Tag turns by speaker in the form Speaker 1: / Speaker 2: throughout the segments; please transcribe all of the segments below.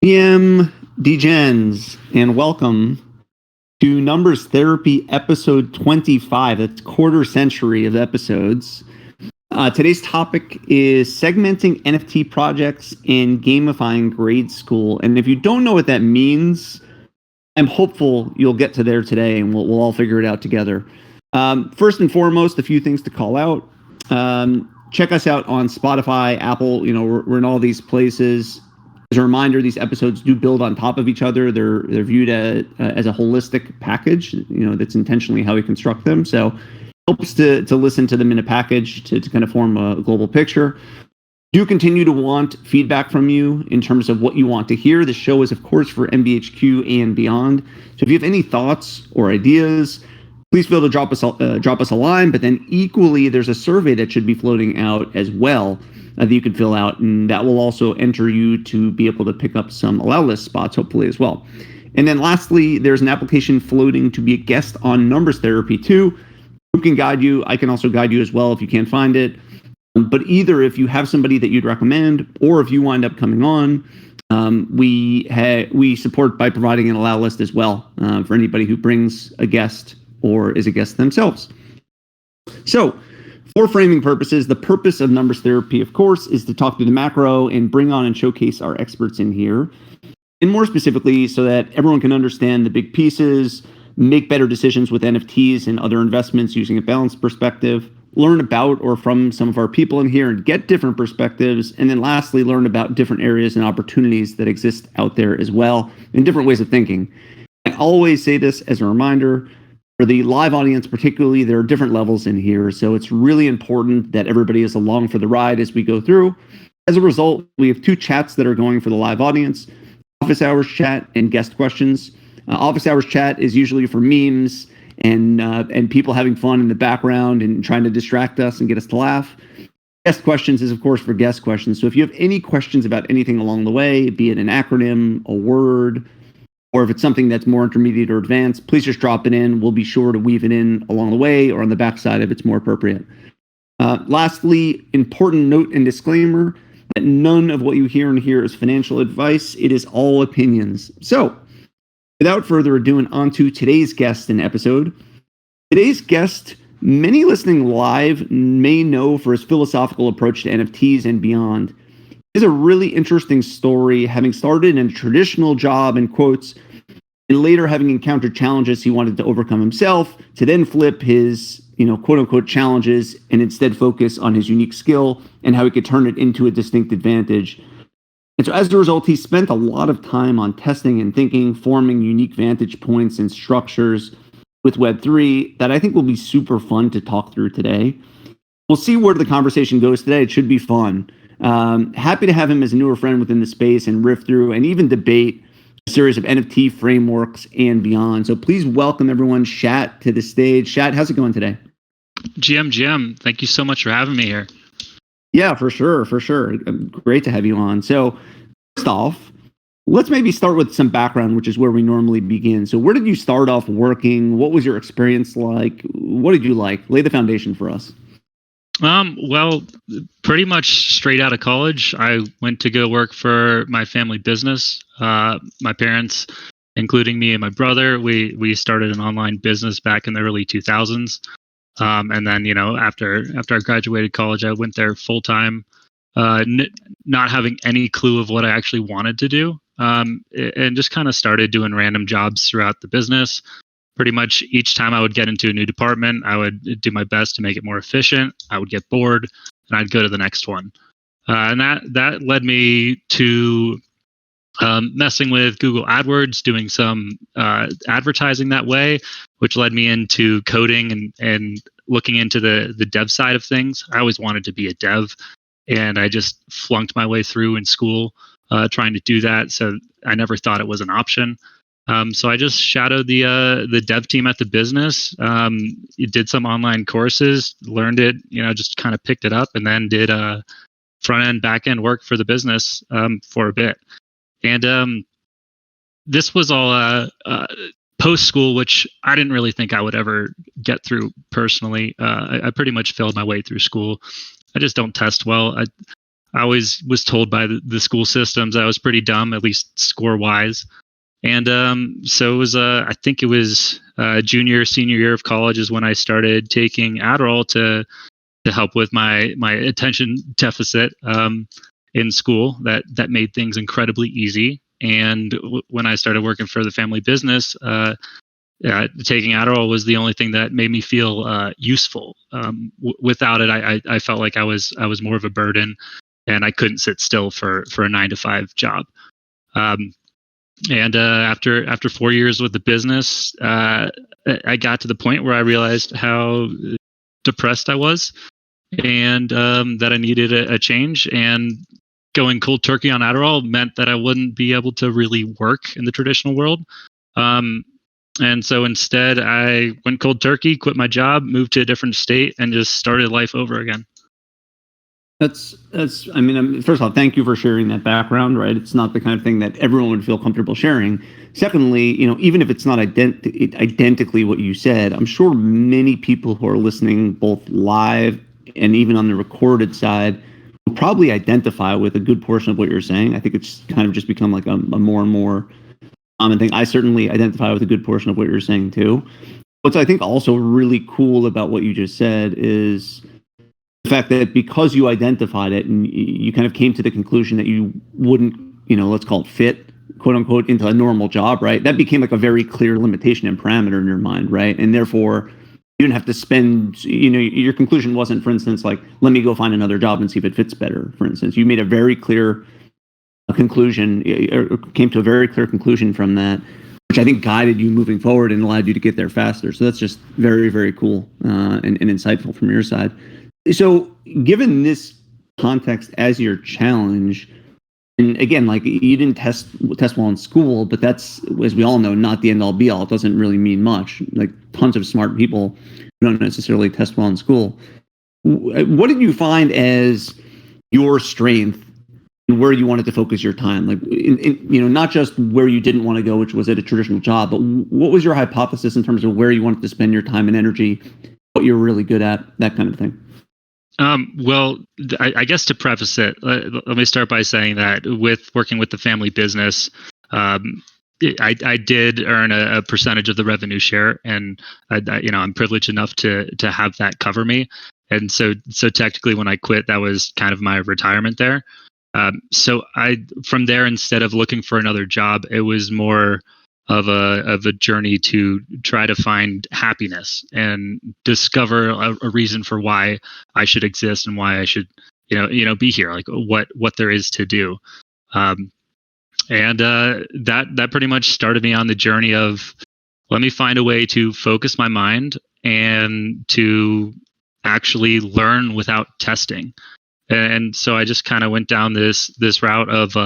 Speaker 1: PM Degens, and welcome to Numbers Therapy episode 25. That's quarter century of episodes. Today's topic is segmenting NFT projects and gamifying grade school. And if you don't know what that means, I'm hopeful you'll get to there today and we'll all figure it out together. First and foremost, a few things to call out. Check us out on Spotify, Apple, we're in all these places. As a reminder, these episodes do build on top of each other. They're viewed as a holistic package, that's intentionally how we construct them. So it helps to listen to them in a package to kind of form a global picture. Do continue to want feedback from you in terms of what you want to hear. The show is, of course, for MBHQ and beyond. So if you have any thoughts or ideas, please feel to drop us a line. But then equally, there's a survey that should be floating out as well that you can fill out, and that will also enter you to be able to pick up some allow list spots, hopefully, as well. And then lastly, there's an application floating to be a guest on Numbers Therapy too. Who can guide you? I can also guide you as well if you can't find it. But either if you have somebody that you'd recommend, or if you wind up coming on, we support by providing an allow list as well for anybody who brings a guest or is a guest themselves. So, for framing purposes, the purpose of Numbers Therapy, of course, is to talk through the macro and bring on and showcase our experts in here. And more specifically, so that everyone can understand the big pieces, make better decisions with NFTs and other investments using a balanced perspective, learn about or from some of our people in here and get different perspectives, and then lastly, learn about different areas and opportunities that exist out there as well, and different ways of thinking. I always say this as a reminder. For the live audience particularly, there are different levels in here, so it's really important that everybody is along for the ride as we go through. As a result, we have two chats that are going for the live audience, Office Hours Chat and Guest Questions. Office Hours Chat is usually for memes and people having fun in the background and trying to distract us and get us to laugh. Guest Questions is, of course, for guest questions. So if you have any questions about anything along the way, be it an acronym, a word, or if it's something that's more intermediate or advanced, please just drop it in. We'll be sure to weave it in along the way or on the backside if it's more appropriate. Lastly, important note and disclaimer that none of what you hear in here is financial advice. It is all opinions. So, without further ado, and on to today's guest and episode. Today's guest, many listening live may know for his philosophical approach to NFTs and beyond. Is a really interesting story, having started in a traditional job, in quotes, and later having encountered challenges he wanted to overcome himself, to then flip his, quote unquote challenges and instead focus on his unique skill and how he could turn it into a distinct advantage. And so as a result, he spent a lot of time on testing and thinking, forming unique vantage points and structures with Web3 that I think will be super fun to talk through today. We'll see where the conversation goes today. It should be fun. Happy to have him as a newer friend within the space and riff through and even debate a series of NFT frameworks and beyond. So please welcome everyone, Shatt, to the stage. Shatt, how's it going today?
Speaker 2: GM, thank you so much for having me here.
Speaker 1: Yeah, for sure. Great to have you on. So first off, let's maybe start with some background, which is where we normally begin. So where did you start off working? What was your experience like? What did you like? Lay the foundation for us.
Speaker 2: Well, pretty much straight out of college, I went to go work for my family business. My parents, including me and my brother, we started an online business back in the early 2000s. And then, after I graduated college, I went there full time, not having any clue of what I actually wanted to do. And just kind of started doing random jobs throughout the business. Pretty much each time I would get into a new department, I would do my best to make it more efficient. I would get bored, and I'd go to the next one. And that led me to messing with Google AdWords, doing some advertising that way, which led me into coding and looking into the dev side of things. I always wanted to be a dev, and I just flunked my way through in school trying to do that. So I never thought it was an option. So I just shadowed the dev team at the business, did some online courses, learned it, just kind of picked it up, and then did front end, back end work for the business for a bit. And this was all post school, which I didn't really think I would ever get through personally. I pretty much failed my way through school. I just don't test well. I always was told by the school systems I was pretty dumb, at least score wise. And so it was, I think it was junior, senior year of college is when I started taking Adderall to help with my attention deficit in school. That made things incredibly easy. And when I started working for the family business, taking Adderall was the only thing that made me feel useful. Without it, I felt like I was more of a burden, and I couldn't sit still for a 9 to 5 job. Um, and after 4 years with the business, I got to the point where I realized how depressed I was, and that I needed a change. And going cold turkey on Adderall meant that I wouldn't be able to really work in the traditional world. Um, and so instead, I went cold turkey, quit my job, moved to a different state, and just started life over again.
Speaker 1: That's. I mean, first of all, thank you for sharing that background. Right, it's not the kind of thing that everyone would feel comfortable sharing. Secondly, even if it's not identically what you said, I'm sure many people who are listening, both live and even on the recorded side, will probably identify with a good portion of what you're saying. I think it's kind of just become like a more and more common thing. I certainly identify with a good portion of what you're saying too. What's I think also really cool about what you just said is the fact that because you identified it and you kind of came to the conclusion that you wouldn't, let's call it fit, quote unquote, into a normal job, right? That became like a very clear limitation and parameter in your mind, right? And therefore, you didn't have to spend, your conclusion wasn't, for instance, like, let me go find another job and see if it fits better, for instance. You made a very clear conclusion, or came to a very clear conclusion from that, which I think guided you moving forward and allowed you to get there faster. So that's just very, very cool and insightful from your side. So given this context as your challenge, and again, like you didn't test well in school, but that's, as we all know, not the end all be all. It doesn't really mean much. Like tons of smart people don't necessarily test well in school. What did you find as your strength and where you wanted to focus your time? Like, not just where you didn't want to go, which was at a traditional job, but what was your hypothesis in terms of where you wanted to spend your time and energy, what you're really good at, that kind of thing?
Speaker 2: Well, I guess to preface it, let me start by saying that with working with the family business, I did earn a percentage of the revenue share, and I'm privileged enough to have that cover me. And so technically, when I quit, that was kind of my retirement there. So from there, instead of looking for another job, it was more of a journey to try to find happiness and discover a reason for why I should exist and why I should be here, like what there is to do. And that pretty much started me on the journey of, let me find a way to focus my mind and to actually learn without testing. And so I just kind of went down this route of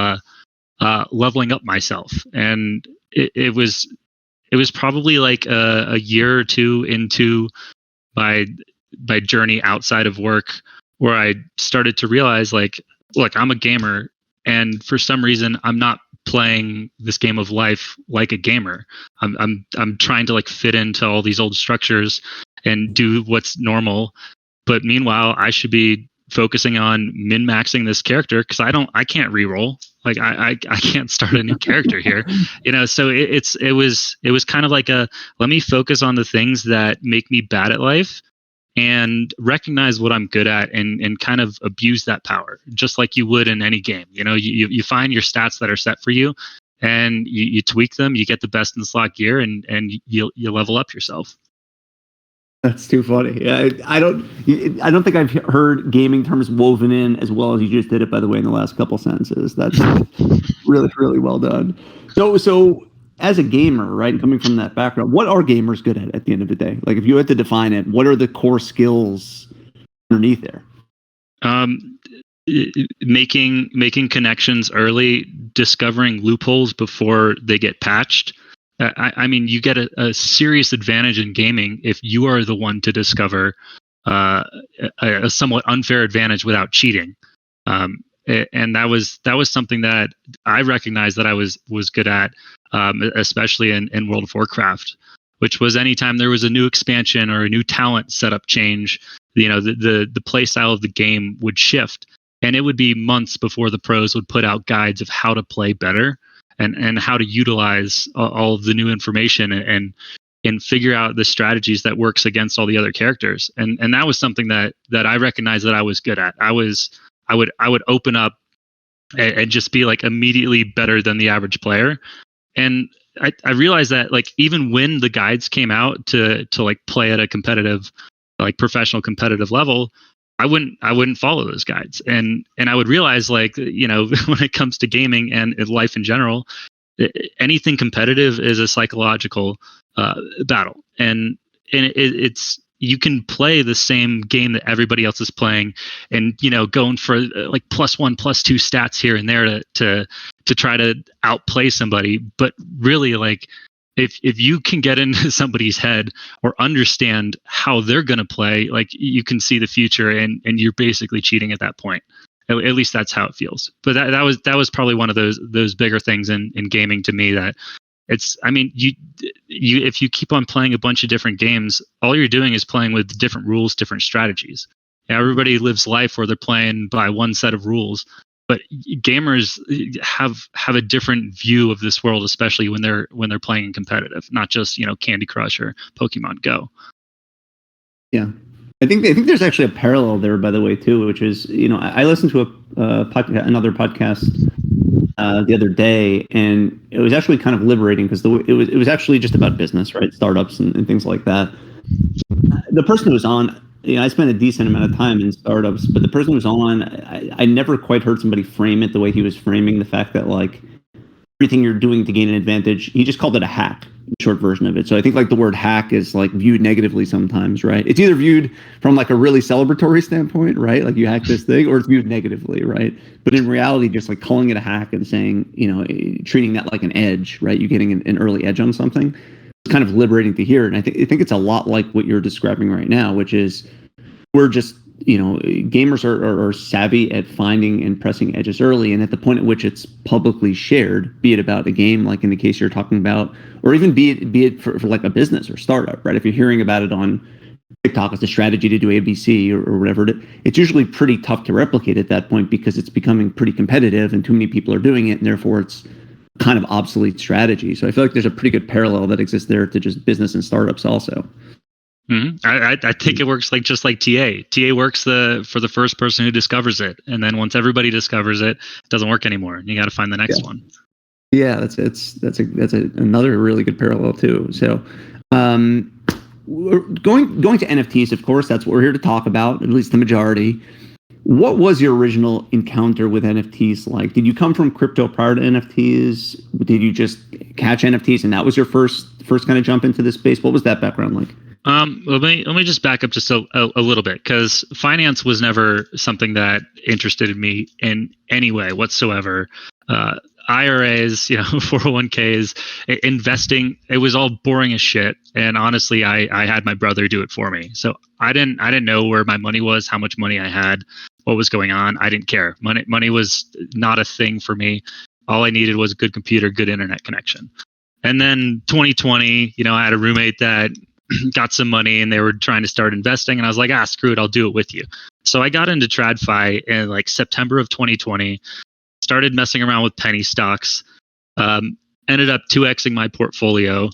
Speaker 2: leveling up myself. And it was probably like a year or two into my journey outside of work, where I started to realize, like, look, I'm a gamer, and for some reason I'm not playing this game of life like a gamer. I'm trying to like fit into all these old structures and do what's normal, but meanwhile I should be focusing on min-maxing this character, because I can't re-roll. Like I can't start a new character here, so it was kind of like let me focus on the things that make me bad at life and recognize what I'm good at, and kind of abuse that power, just like you would in any game. You find your stats that are set for you, and you tweak them, you get the best in slot gear, and you level up yourself.
Speaker 1: That's too funny. I don't think I've heard gaming terms woven in as well as you just did it, by the way, in the last couple sentences. That's really, really well done. So as a gamer, right, coming from that background, what are gamers good at the end of the day? Like, if you had to define it, what are the core skills underneath there?
Speaker 2: Making connections early, discovering loopholes before they get patched. I mean, you get a serious advantage in gaming if you are the one to discover a somewhat unfair advantage without cheating. And that was something that I recognized that I was good at, especially in World of Warcraft, which was anytime there was a new expansion or a new talent setup change, the play style of the game would shift. and it would be months before the pros would put out guides of how to play better and how to utilize all of the new information and figure out the strategies that works against all the other characters. And that was something that I recognized that I was good at. I would open up and just be like immediately better than the average player. And I realized that like even when the guides came out to like play at a competitive, like professional competitive level, I wouldn't follow those guides. And I would realize like, you know, when it comes to gaming and life in general, anything competitive is a psychological battle. And it's you can play the same game that everybody else is playing, and you know, going for like +1, +2 stats here and there to try to outplay somebody. But really, like if you can get into somebody's head or understand how they're going to play, like you can see the future, and you're basically cheating at that point. At least that's how it feels. But that was probably one of those bigger things in gaming to me, that it's, I mean, you if you keep on playing a bunch of different games, all you're doing is playing with different rules, different strategies. Everybody lives life where they're playing by one set of rules, but gamers have a different view of this world, especially when they're playing in competitive, not just, you know, Candy Crush or Pokemon Go.
Speaker 1: Yeah. I think there's actually a parallel there, by the way, too, which is, you know, I listened to another podcast the other day, and it was actually kind of liberating because it was actually just about business, right? Startups and things like that. The person who was on, you know, I spent a decent amount of time in startups, but the person who was on, I never quite heard somebody frame it the way he was framing the fact that like everything you're doing to gain an advantage, he just called it a hack, short version of it. So I think like the word hack is like viewed negatively sometimes, right? It's either viewed from like a really celebratory standpoint, right? Like you hack this thing, or it's viewed negatively, right? But in reality, just like calling it a hack and saying, you know, treating that like an edge, right? You're getting an early edge on something. It's kind of liberating to hear. And I think it's a lot like what you're describing right now, which is we're just, you know, gamers are savvy at finding and pressing edges early, and at the point at which it's publicly shared, be it about a game, like in the case you're talking about, or even be it for like a business or startup, right? If you're hearing about it on TikTok as a strategy to do ABC or whatever, it's usually pretty tough to replicate at that point because it's becoming pretty competitive and too many people are doing it, and therefore it's kind of obsolete strategy. So I feel like there's a pretty good parallel that exists there to just business and startups also.
Speaker 2: Mm-hmm. I think it works like just like TA. TA works for the first person who discovers it, and then once everybody discovers it, it doesn't work anymore. You got to find the next one.
Speaker 1: Yeah, that's another really good parallel too. So, we're going to NFTs, of course. That's what we're here to talk about, at least the majority. What was your original encounter with NFTs like? Did you come from crypto prior to NFTs? Did you just catch NFTs and that was your first kind of jump into this space? What was that background like?
Speaker 2: Let me just back up just a little bit, because finance was never something that interested me in any way whatsoever. IRAs, you know, 401ks, investing, it was all boring as shit. And honestly, I had my brother do it for me. So I didn't know where my money was, how much money I had, what was going on. I didn't care. Money was not a thing for me. All I needed was a good computer, good internet connection. And then 2020, you know, I had a roommate that got some money and they were trying to start investing, and I was like, screw it, I'll do it with you. So I got into TradFi in like September of 2020, started messing around with penny stocks, ended up 2xing my portfolio,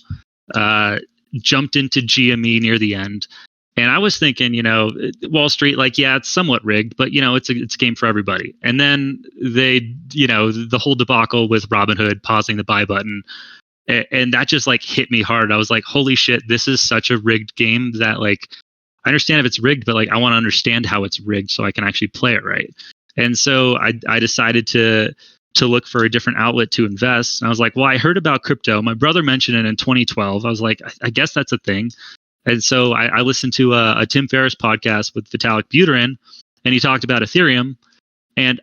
Speaker 2: jumped into GME near the end. And I was thinking, you know, Wall Street, like, yeah, it's somewhat rigged, but, you know, it's a game for everybody. And then they, you know, the whole debacle with Robinhood pausing the buy button, and that just like hit me hard. I was like, holy shit, this is such a rigged game that, like, I understand if it's rigged, but like I want to understand how it's rigged so I can actually play it right. And so I decided to look for a different outlet to invest. And I was like, well, I heard about crypto. My brother mentioned it in 2012. I was like, I guess that's a thing. And so I listened to a Tim Ferriss podcast with Vitalik Buterin, and he talked about Ethereum. And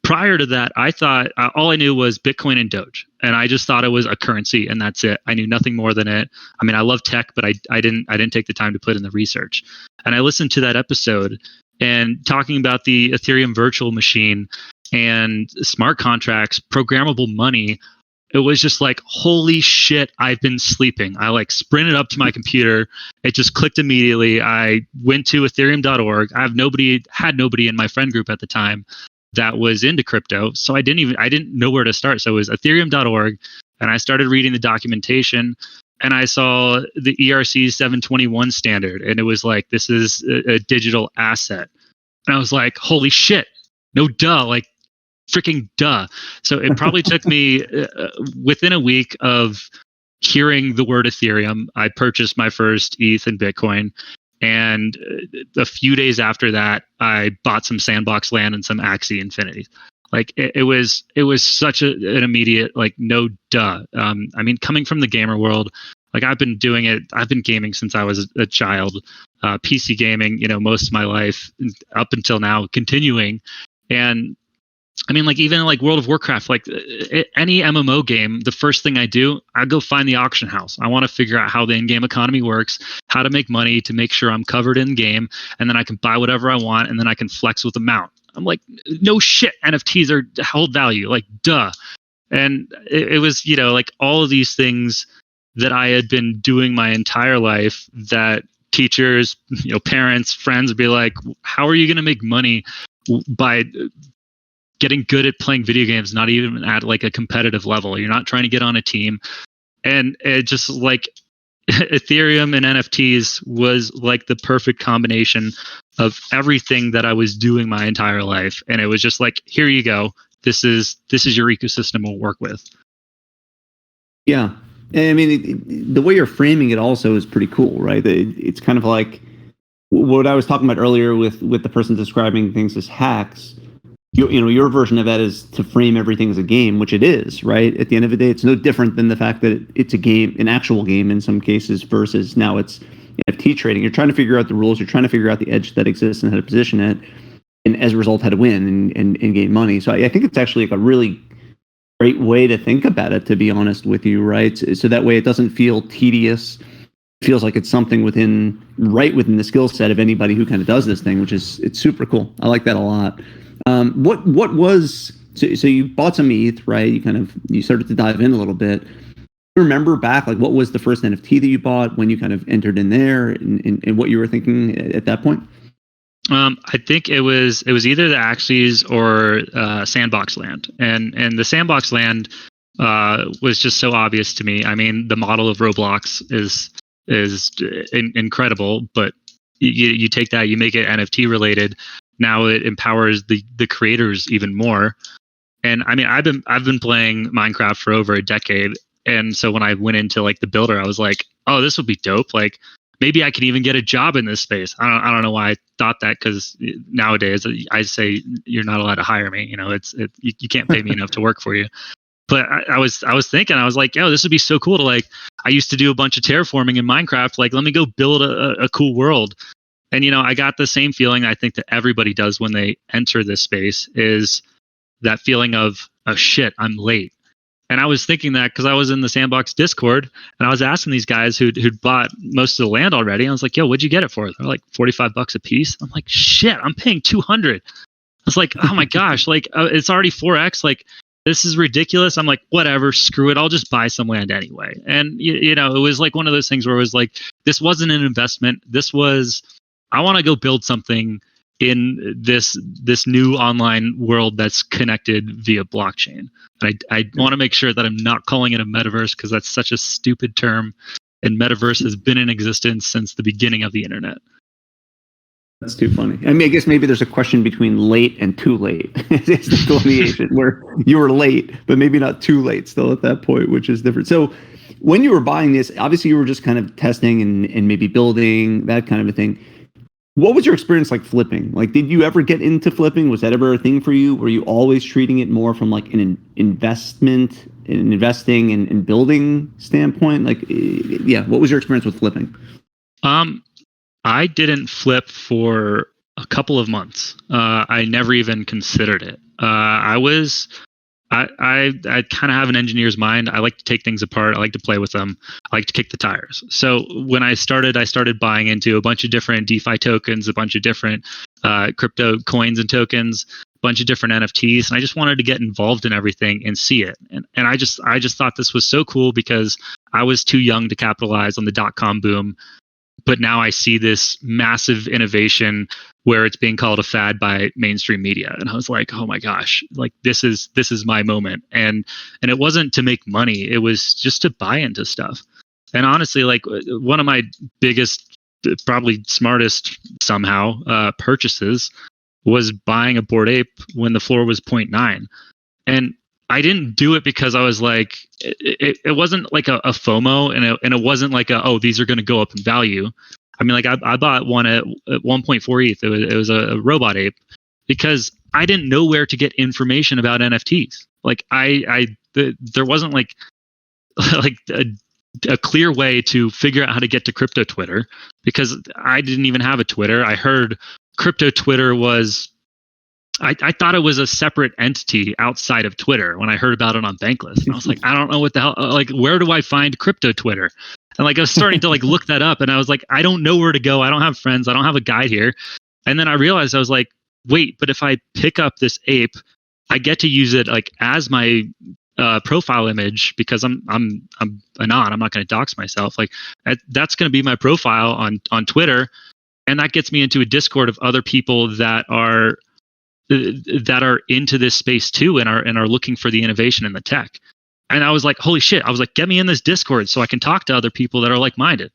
Speaker 2: prior to that, I thought all I knew was Bitcoin and Doge, and I just thought it was a currency, and that's it. I knew nothing more than it. I mean, I love tech, but I didn't take the time to put in the research. And I listened to that episode and talking about the Ethereum virtual machine and smart contracts, programmable money. It was just like, holy shit, I've been sleeping. I like sprinted up to my computer. It just clicked immediately. I went to ethereum.org. I had nobody in my friend group at the time. that was into crypto. So I didn't know where to start. So it was ethereum.org, and I started reading the documentation, and I saw the ERC 721 standard, and it was like, this is a digital asset. And I was like, holy shit, no duh, like freaking duh. So it probably took me within a week of hearing the word Ethereum, I purchased my first ETH and Bitcoin. And a few days after that, I bought some Sandbox land and some Axie Infinity. Like it was such an immediate, like, no duh. I mean, coming from the gamer world, like I've been gaming since I was a child, PC gaming, most of my life up until now, continuing. And I mean, like, even like World of Warcraft, like any MMO game, the first thing I do, I go find the auction house. I want to figure out how the in-game economy works, how to make money to make sure I'm covered in game, and then I can buy whatever I want, and then I can flex with the mount. I'm like, no shit, NFTs are held value, like duh. And it was, like all of these things that I had been doing my entire life that teachers, parents, friends would be like, how are you going to make money by getting good at playing video games, not even at like a competitive level? You're not trying to get on a team. And it just like Ethereum and NFTs was like the perfect combination of everything that I was doing my entire life. And it was just like, here you go. This is your ecosystem we'll work with.
Speaker 1: Yeah. I mean, the way you're framing it also is pretty cool, right? It's kind of like what I was talking about earlier with the person describing things as hacks. Your version of that is to frame everything as a game, which it is, right? At the end of the day, it's no different than the fact that it's a game, an actual game in some cases, versus now it's NFT trading. You're trying to figure out the rules. You're trying to figure out the edge that exists and how to position it, and as a result, how to win and gain money. So I think it's actually like a really great way to think about it, to be honest with you, right? So that way it doesn't feel tedious. It feels like it's something right within the skill set of anybody who kind of does this thing, it's super cool. I like that a lot. What was so you bought some ETH, right? You started to dive in a little bit. You remember back, like, what was the first NFT that you bought when you kind of entered in there, and what you were thinking at that point?
Speaker 2: I think it was either the Axies or Sandbox land, and the Sandbox land was just so obvious to me. I mean, the model of Roblox is incredible, but you take that, you make it NFT related. Now it empowers the creators even more. And I mean, I've been playing Minecraft for over a decade, and so when I went into like the builder, I was like, oh, this would be dope. Like, maybe I can even get a job in this space. I don't know why I thought that, because nowadays I say you're not allowed to hire me. You can't pay me enough to work for you. But I was thinking, I was like, yo, this would be so cool to, like, I used to do a bunch of terraforming in Minecraft. Like, let me go build a cool world. And, I got the same feeling I think that everybody does when they enter this space, is that feeling of, oh shit, I'm late. And I was thinking that because I was in the Sandbox Discord, and I was asking these guys who'd bought most of the land already. I was like, yo, what'd you get it for? They're like $45 a piece. I'm like, shit, I'm paying 200. I was like, oh my gosh, like it's already 4x. Like, this is ridiculous. I'm like, whatever, screw it. I'll just buy some land anyway. And, it was like one of those things where it was like, this wasn't an investment. This was, I want to go build something in this new online world that's connected via blockchain. And I want to make sure that I'm not calling it a metaverse, because that's such a stupid term. And metaverse has been in existence since the beginning of the internet.
Speaker 1: That's too funny. I mean, I guess maybe there's a question between late and too late. It's the delineation where you were late, but maybe not too late still at that point, which is different. So when you were buying this, obviously you were just kind of testing and maybe building, that kind of a thing. What was your experience like flipping? Like, did you ever get into flipping? Was that ever a thing for you? Were you always treating it more from like an investment, an investing and building standpoint? Like, yeah, what was your experience with flipping?
Speaker 2: I didn't flip for a couple of months. I never even considered it. I kind of have an engineer's mind. I like to take things apart. I like to play with them. I like to kick the tires. So when I started buying into a bunch of different DeFi tokens, a bunch of different crypto coins and tokens, a bunch of different NFTs, and I just wanted to get involved in everything and see it. And I just thought this was so cool, because I was too young to capitalize on the .com boom. But now I see this massive innovation where it's being called a fad by mainstream media. And I was like, oh my gosh, like this is my moment. And it wasn't to make money. It was just to buy into stuff. And honestly, like one of my biggest, probably smartest somehow purchases was buying a Bored Ape when the floor was 0.9. And I didn't do it because I was like, it wasn't like a FOMO, and it wasn't like oh, these are going to go up in value. I mean, like I bought one at 1.4 ETH. It was a robot ape because I didn't know where to get information about NFTs. Like there wasn't like like a clear way to figure out how to get to crypto Twitter because I didn't even have a Twitter. I heard crypto Twitter was. I thought it was a separate entity outside of Twitter when I heard about it on Bankless. And I was like, I don't know what the hell, like, where do I find crypto Twitter? And like, I was starting to like look that up and I was like, I don't know where to go. I don't have friends. I don't have a guide here. And then I realized I was like, wait, but if I pick up this ape, I get to use it like as my profile image because I'm anon. I'm not going to dox myself. Like that's going to be my profile on Twitter. And that gets me into a Discord of other people that are into this space too and are looking for the innovation in the tech. And I was like, holy shit. I was like, get me in this Discord so I can talk to other people that are like-minded.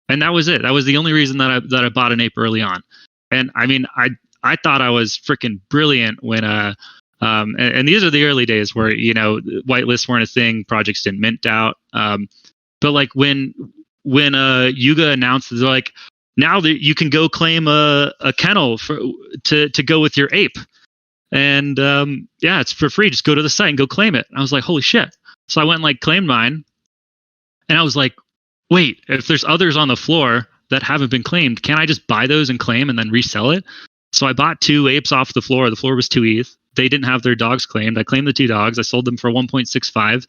Speaker 2: And that was it. That was the only reason that I bought an ape early on. And I mean, I thought I was freaking brilliant when and these are the early days where, you know, whitelists weren't a thing, projects didn't mint out. But like when Yuga announced, they're like, now that you can go claim a kennel to go with your ape. And yeah, it's for free. Just go to the site and go claim it. And I was like, holy shit. So I went and like claimed mine. And I was like, wait, if there's others on the floor that haven't been claimed, can I just buy those and claim and then resell it? So I bought 2 apes off the floor. The floor was 2 ETH. They didn't have their dogs claimed. I claimed the 2 dogs. I sold them for 1.65.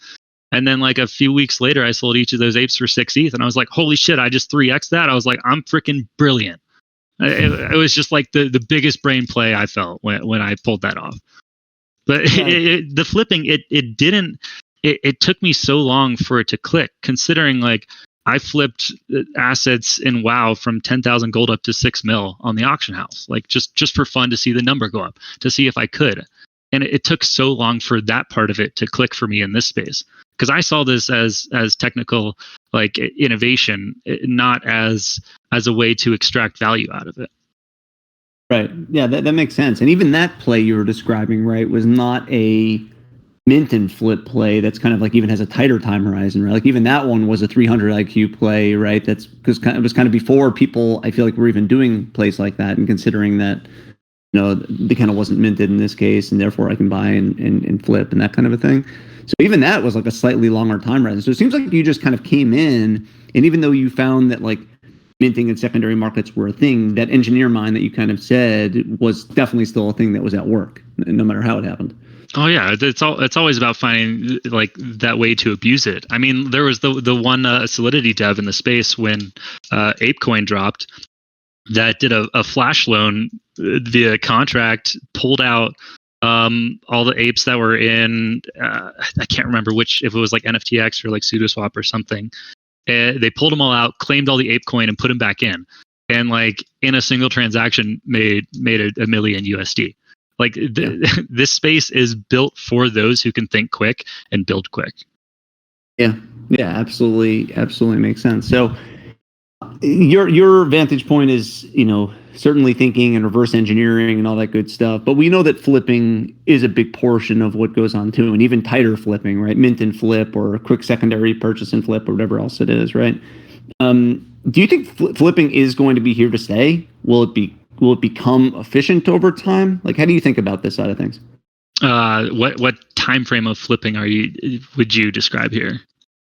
Speaker 2: And then like a few weeks later, I sold each of those apes for 6 ETH. And I was like, holy shit, I just 3X'd that. I was like, I'm freaking brilliant. It was just like the biggest brain play I felt when I pulled that off. But the flipping, it took me so long for it to click, considering like I flipped assets in WoW from 10,000 gold up to 6 mil on the auction house, like just for fun to see the number go up, to see if I could. And it took so long for that part of it to click for me in this space. Because I saw this as technical like innovation, not as a way to extract value out of it.
Speaker 1: Right. Yeah, that makes sense. And even that play you were describing, right, was not a mint and flip play that's kind of like even has a tighter time horizon, right? Like even that one was a 300 IQ play, right? That's because it was kind of before people, I feel like, were even doing plays like that and considering that, you know, they kind of wasn't minted in this case, and therefore I can buy and flip and that kind of a thing. So even that was like a slightly longer time horizon. So it seems like you just kind of came in, and even though you found that like minting and secondary markets were a thing, that engineer mind that you kind of said was definitely still a thing that was at work, no matter how it happened.
Speaker 2: Oh yeah, it's always about finding like that way to abuse it. I mean, there was the one Solidity dev in the space when ApeCoin dropped that did a flash loan via contract, pulled out all the apes that were in I can't remember which, if it was like NFTX or like SudoSwap or something. They pulled them all out, claimed all the ApeCoin, and put them back in, and like in a single transaction made a million USD. Like this space is built for those who can think quick and build quick.
Speaker 1: Yeah, absolutely makes sense. So your vantage point is, you know, certainly thinking and reverse engineering and all that good stuff. But we know that flipping is a big portion of what goes on too, and even tighter flipping, right? Mint and flip, or a quick secondary purchase and flip, or whatever else it is, right? Do you think flipping is going to be here to stay? Will it become efficient over time? Like, how do you think about this side of things?
Speaker 2: What time frame of flipping would you describe here?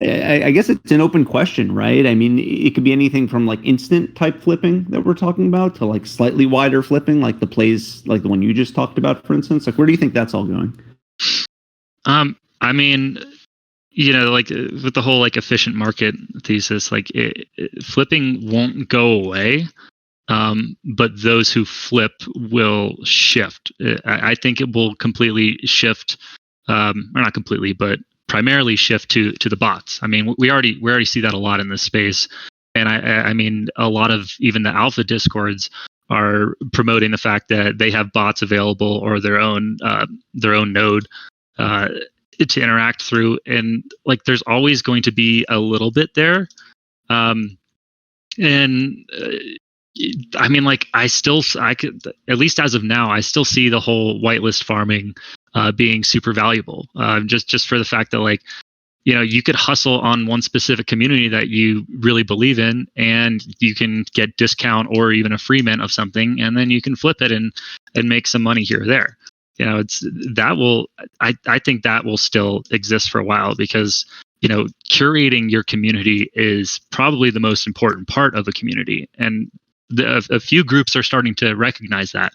Speaker 1: I guess it's an open question, right? I mean, it could be anything from like instant type flipping that we're talking about to like slightly wider flipping, like the plays, like the one you just talked about, for instance. Like, where do you think that's all going?
Speaker 2: I mean, you know, like with the whole like efficient market thesis, like flipping won't go away. But those who flip will shift. I think it will completely shift, or not completely, but primarily shift to the bots. I mean, we already see that a lot in this space, and I mean, a lot of even the alpha discords are promoting the fact that they have bots available or their own node to interact through, and like there's always going to be a little bit there. And I mean, like I could, at least as of now, I still see the whole whitelist farming being super valuable. Just for the fact that, like, you know, you could hustle on one specific community that you really believe in, and you can get discount or even a free mint of something, and then you can flip it and make some money here or there. You know, I think that will still exist for a while, because, you know, curating your community is probably the most important part of a community, and a few groups are starting to recognize that.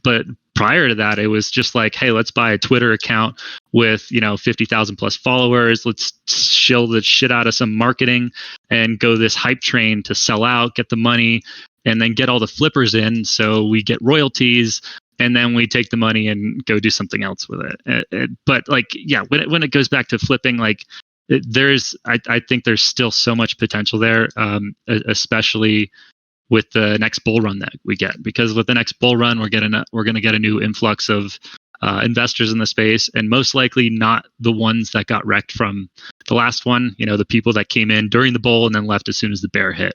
Speaker 2: But prior to that, it was just like, hey, let's buy a Twitter account with, you know, 50,000 plus followers. Let's shill the shit out of some marketing and go this hype train to sell out, get the money, and then get all the flippers in, so we get royalties, and then we take the money and go do something else with it. But like, yeah, when it goes back to flipping, like, I think there's still so much potential there, especially with the next bull run that we get, because with the next bull run, we're going to get a new influx of investors in the space, and most likely not the ones that got wrecked from the last one. You know, the people that came in during the bull and then left as soon as the bear hit.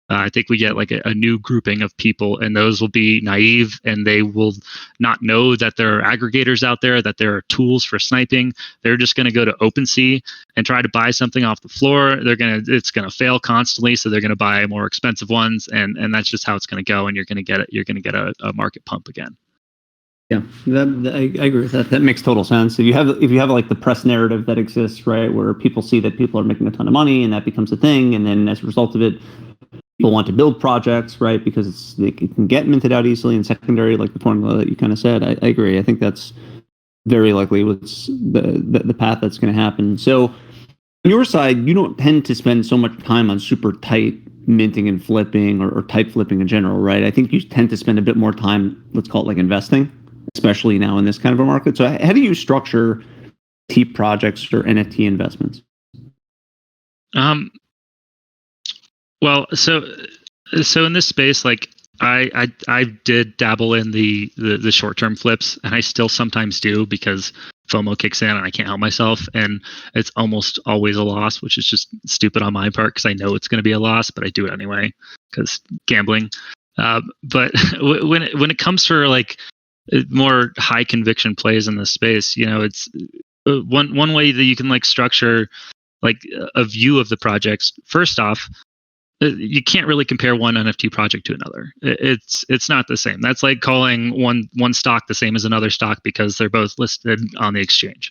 Speaker 2: I think we get like a new grouping of people, and those will be naive, and they will not know that there are aggregators out there, that there are tools for sniping. They're just going to go to OpenSea and try to buy something off the floor. It's going to fail constantly, so they're going to buy more expensive ones, and that's just how it's going to go. And you're going to get a market pump again.
Speaker 1: Yeah, I agree with that. That makes total sense. If you have like the press narrative that exists, right, where people see that people are making a ton of money, and that becomes a thing, and then as a result of it, people want to build projects, right, because it can get minted out easily in secondary, like the formula that you kind of said. I agree. I think that's very likely what's the path that's going to happen. So on your side, you don't tend to spend so much time on super tight minting and flipping, or type flipping in general, right? I think you tend to spend a bit more time, let's call it like investing, especially now in this kind of a market. So how do you structure T projects or NFT investments?
Speaker 2: Well, so in this space, like I did dabble in the short-term flips, and I still sometimes do, because FOMO kicks in and I can't help myself, and it's almost always a loss, which is just stupid on my part, because I know it's going to be a loss, but I do it anyway because gambling. But when it comes for like more high conviction plays in this space, you know, it's one way that you can like structure like a view of the projects. First off, you can't really compare one NFT project to another. It's not the same. That's like calling one stock the same as another stock because they're both listed on the exchange.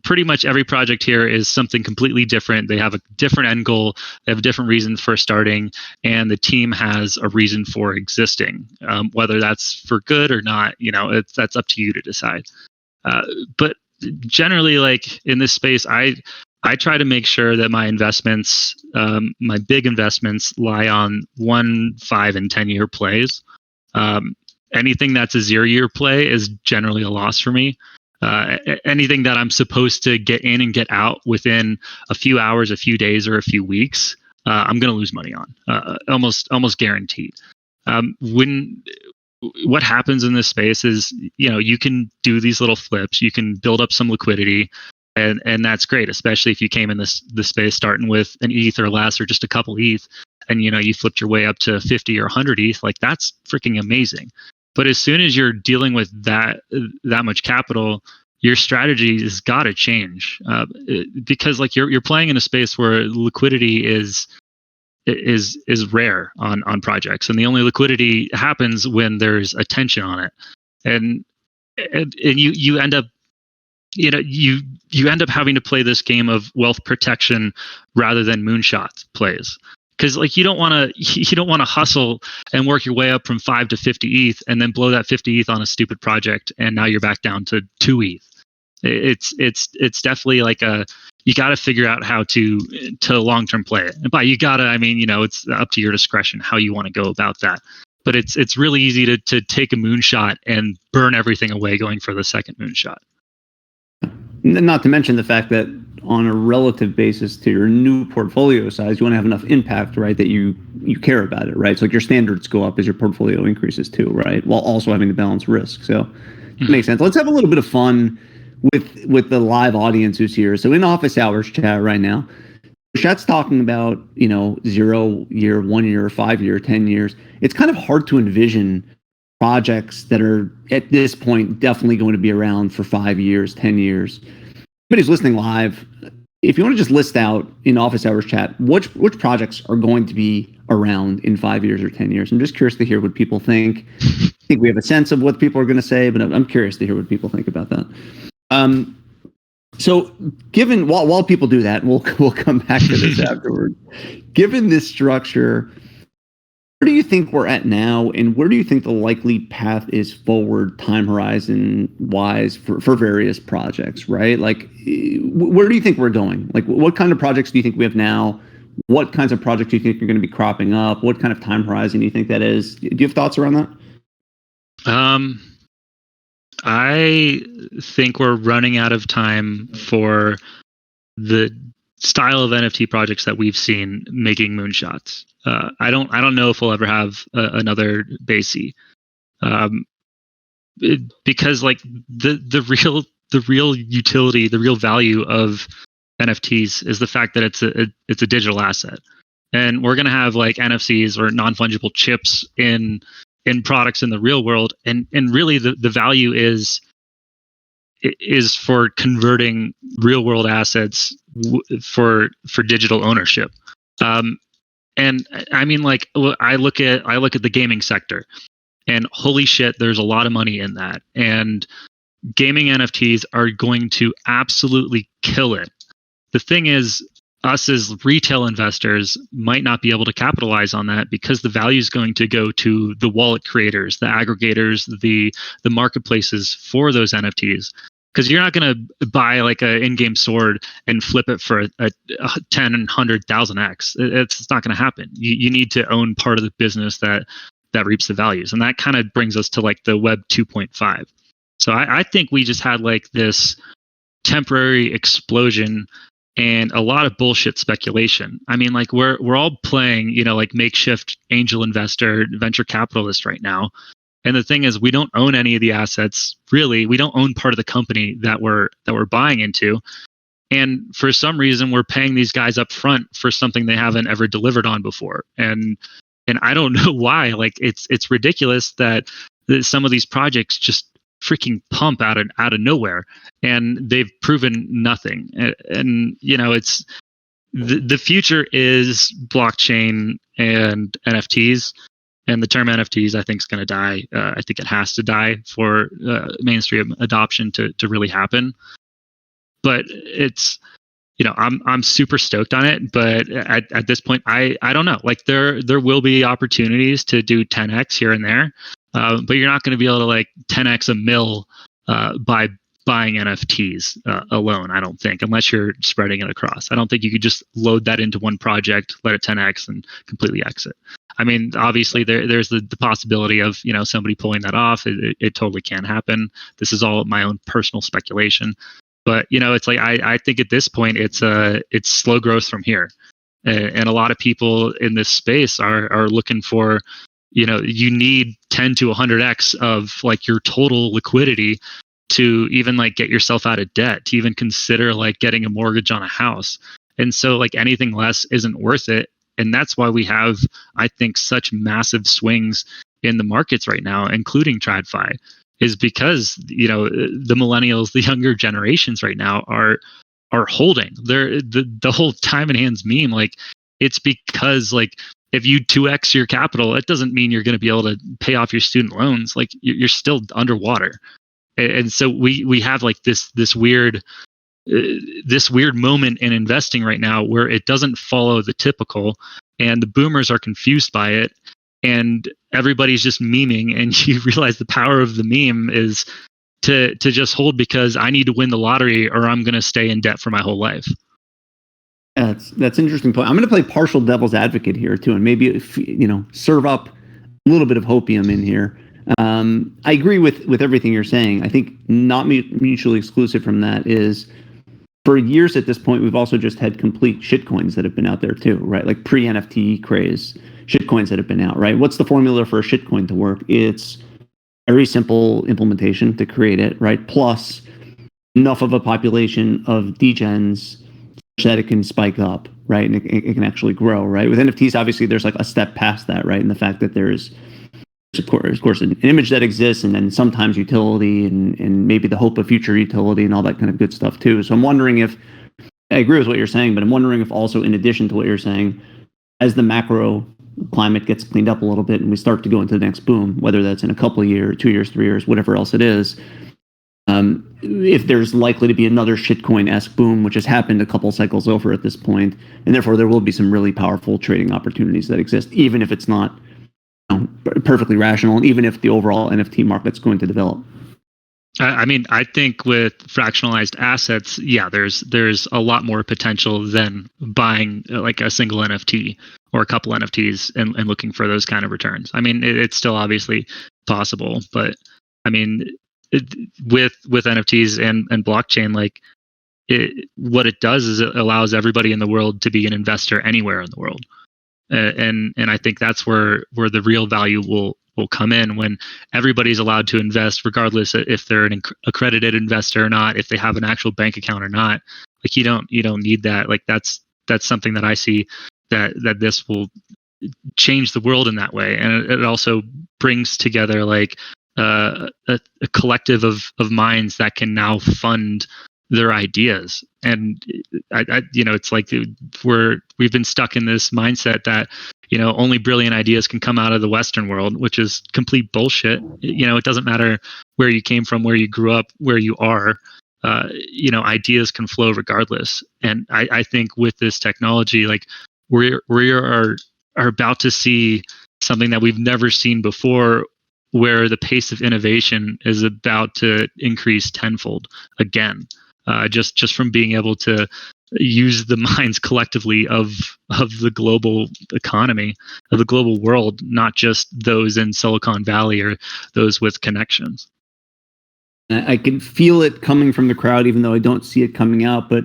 Speaker 2: Pretty much every project here is something completely different. They have a different end goal. They have a different reason for starting, and the team has a reason for existing. Whether that's for good or not, you know, that's up to you to decide. But generally, like in this space, I try to make sure that my investments, my big investments, lie on 1, 5, and 10-year plays. Anything that's a 0-year play is generally a loss for me. Anything that I'm supposed to get in and get out within a few hours, a few days, or a few weeks, I'm going to lose money on, almost guaranteed. What happens in this space is, you know, you can do these little flips, you can build up some liquidity, and that's great, especially if you came in this space starting with an ETH or less, or just a couple ETH, and you know you flipped your way up to 50 or 100 ETH. Like, that's freaking amazing. But as soon as you're dealing with that much capital, your strategy has got to change, because like you're playing in a space where liquidity is rare on projects, and the only liquidity happens when there's attention on it, and you end up, you know, you end up having to play this game of wealth protection rather than moonshot plays, because like you don't want to hustle and work your way up from 5 to 50 ETH and then blow that 50 ETH on a stupid project, and now you're back down to 2 ETH. It's definitely like you got to figure out how to long-term play it. And by you got to, I mean, you know, it's up to your discretion how you want to go about that. But it's really easy to take a moonshot and burn everything away going for the second moonshot.
Speaker 1: Not to mention the fact that on a relative basis to your new portfolio size, you want to have enough impact, right? That you you care about it, right? So like your standards go up as your portfolio increases too, right? While also having to balance risk. So it makes sense. Let's have a little bit of fun with the live audience who's here. So in office hours chat right now, Shatt's talking about, 0 year, 1 year, 5 year, 10 years. It's kind of hard to envision projects that are at this point definitely going to be around for 5 years, 10 years. Everybody's listening live. If you want to just list out in office hours chat, which projects are going to be around in 5 years or 10 years? I'm just curious to hear what people think. I think we have a sense of what people are going to say, but I'm curious to hear what people think about that. So given while people do that, we'll come back to this afterward. Given this structure, where do you think we're at now, and where do you think the likely path is forward, time horizon wise, for various projects? Right, like where do you think we're going? Like, what kind of projects do you think we have now? What kinds of projects do you think are going to be cropping up? What kind of time horizon do you think that is? Do you have thoughts around that?
Speaker 2: I think we're running out of time for the style of NFT projects that we've seen making moonshots. I don't know if we'll ever have another Basie, because like the real utility, the real value of NFTs is the fact that it's a digital asset, and we're gonna have like NFCs or non-fungible chips in products in the real world, and really the value is for converting real world assets for digital ownership. And I mean, like, I look at the gaming sector, and holy shit, there's a lot of money in that, and gaming NFTs are going to absolutely kill it. The thing is, us as retail investors might not be able to capitalize on that because the value is going to go to the wallet creators, the aggregators, the marketplaces for those NFTs. Because you're not going to buy like an in-game sword and flip it for a 10 and 100,000x. It's not going to happen. You need to own part of the business that reaps the values, and that kind of brings us to like the Web 2.5. So I think we just had like this temporary explosion and a lot of bullshit speculation. I mean, like we're all playing, like makeshift angel investor, venture capitalist right now. And the thing is, we don't own any of the assets. Really, we don't own part of the company that we're buying into. And for some reason, we're paying these guys up front for something they haven't ever delivered on before. And I don't know why. Like it's ridiculous that some of these projects just freaking pump out of nowhere, and they've proven nothing. And it's the future is blockchain and NFTs. And the term NFTs, I think, is going to die. I think it has to die for mainstream adoption to really happen. But it's, I'm super stoked on it. But at this point, I don't know. Like there will be opportunities to do 10x here and there, but you're not going to be able to like 10x a mil by buying NFTs alone. I don't think, unless you're spreading it across. I don't think you could just load that into one project, let it 10x, and completely exit. I mean, obviously, there's the possibility of somebody pulling that off. It totally can happen. This is all my own personal speculation, but it's like I think at this point it's slow growth from here, and a lot of people in this space are looking for you need 10 to 100x of like your total liquidity to even like get yourself out of debt, to even consider like getting a mortgage on a house. And so like anything less isn't worth it. And that's why we have, I think, such massive swings in the markets right now, including TradFi, is because, the millennials, the younger generations right now are holding. They're the whole time in hands meme. Like it's because like if you 2x your capital, it doesn't mean you're going to be able to pay off your student loans. Like you're still underwater. And so we have like this weird moment in investing right now where it doesn't follow the typical, and the boomers are confused by it, and everybody's just memeing, and you realize the power of the meme is to just hold because I need to win the lottery or I'm going to stay in debt for my whole life.
Speaker 1: That's an interesting point. I'm going to play partial devil's advocate here too, and maybe serve up a little bit of hopium in here. I agree with everything you're saying. I think not mutually exclusive from that is, for years at this point, we've also just had complete shitcoins that have been out there too, right? Like pre-NFT craze. shitcoins that have been out, right? What's the formula for a shitcoin to work? It's very simple implementation to create it, right? Plus enough of a population of degens that it can spike up, right? And it can actually grow, right? With NFTs, obviously, there's like a step past that, right? And the fact that there's of course, an image that exists, and then sometimes utility, and maybe the hope of future utility, and all that kind of good stuff too. So I'm wondering if I agree with what you're saying, but I'm wondering if also, in addition to what you're saying, as the macro climate gets cleaned up a little bit and we start to go into the next boom, whether that's in a couple of years, 2 years, 3 years, whatever else it is, if there's likely to be another shitcoin-esque boom, which has happened a couple cycles over at this point, and therefore there will be some really powerful trading opportunities that exist, even if it's not perfectly rational, and even if the overall NFT market's going to develop.
Speaker 2: I mean, I think with fractionalized assets, yeah, there's a lot more potential than buying like a single NFT or a couple NFTs and looking for those kind of returns. I mean, it's still obviously possible, but I mean, with NFTs and blockchain, like what it does is it allows everybody in the world to be an investor anywhere in the world. And I think that's where the real value will come in, when everybody's allowed to invest, regardless if they're an accredited investor or not, if they have an actual bank account or not. Like you don't need that. Like that's something that I see that this will change the world in that way, and it also brings together like a collective of minds that can now fund their ideas. And I it's like we've been stuck in this mindset that only brilliant ideas can come out of the Western world, which is complete bullshit. It doesn't matter where you came from, where you grew up, where you are. Ideas can flow regardless. And I think with this technology, like we are about to see something that we've never seen before, where the pace of innovation is about to increase tenfold again. Just from being able to use the minds collectively of the global economy, of the global world, not just those in Silicon Valley or those with connections.
Speaker 1: I can feel it coming from the crowd, even though I don't see it coming out. But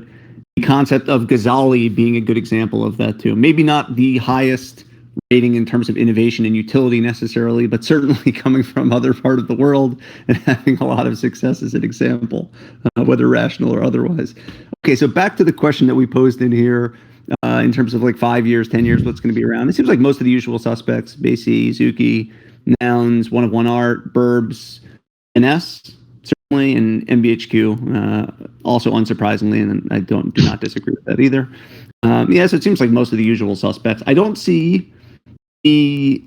Speaker 1: the concept of Ghazali being a good example of that too. Maybe not the highest rating in terms of innovation and utility necessarily, but certainly coming from other part of the world and having a lot of success as an example, whether rational or otherwise. Okay, so back to the question that we posed in here, in terms of like 5 years, 10 years, what's going to be around. It seems like most of the usual suspects: Basie, Zuki, Nouns, One of One Art, Burbs, NS, certainly, and MBHQ, also unsurprisingly, and I do not disagree with that either. So it seems like most of the usual suspects. I don't see the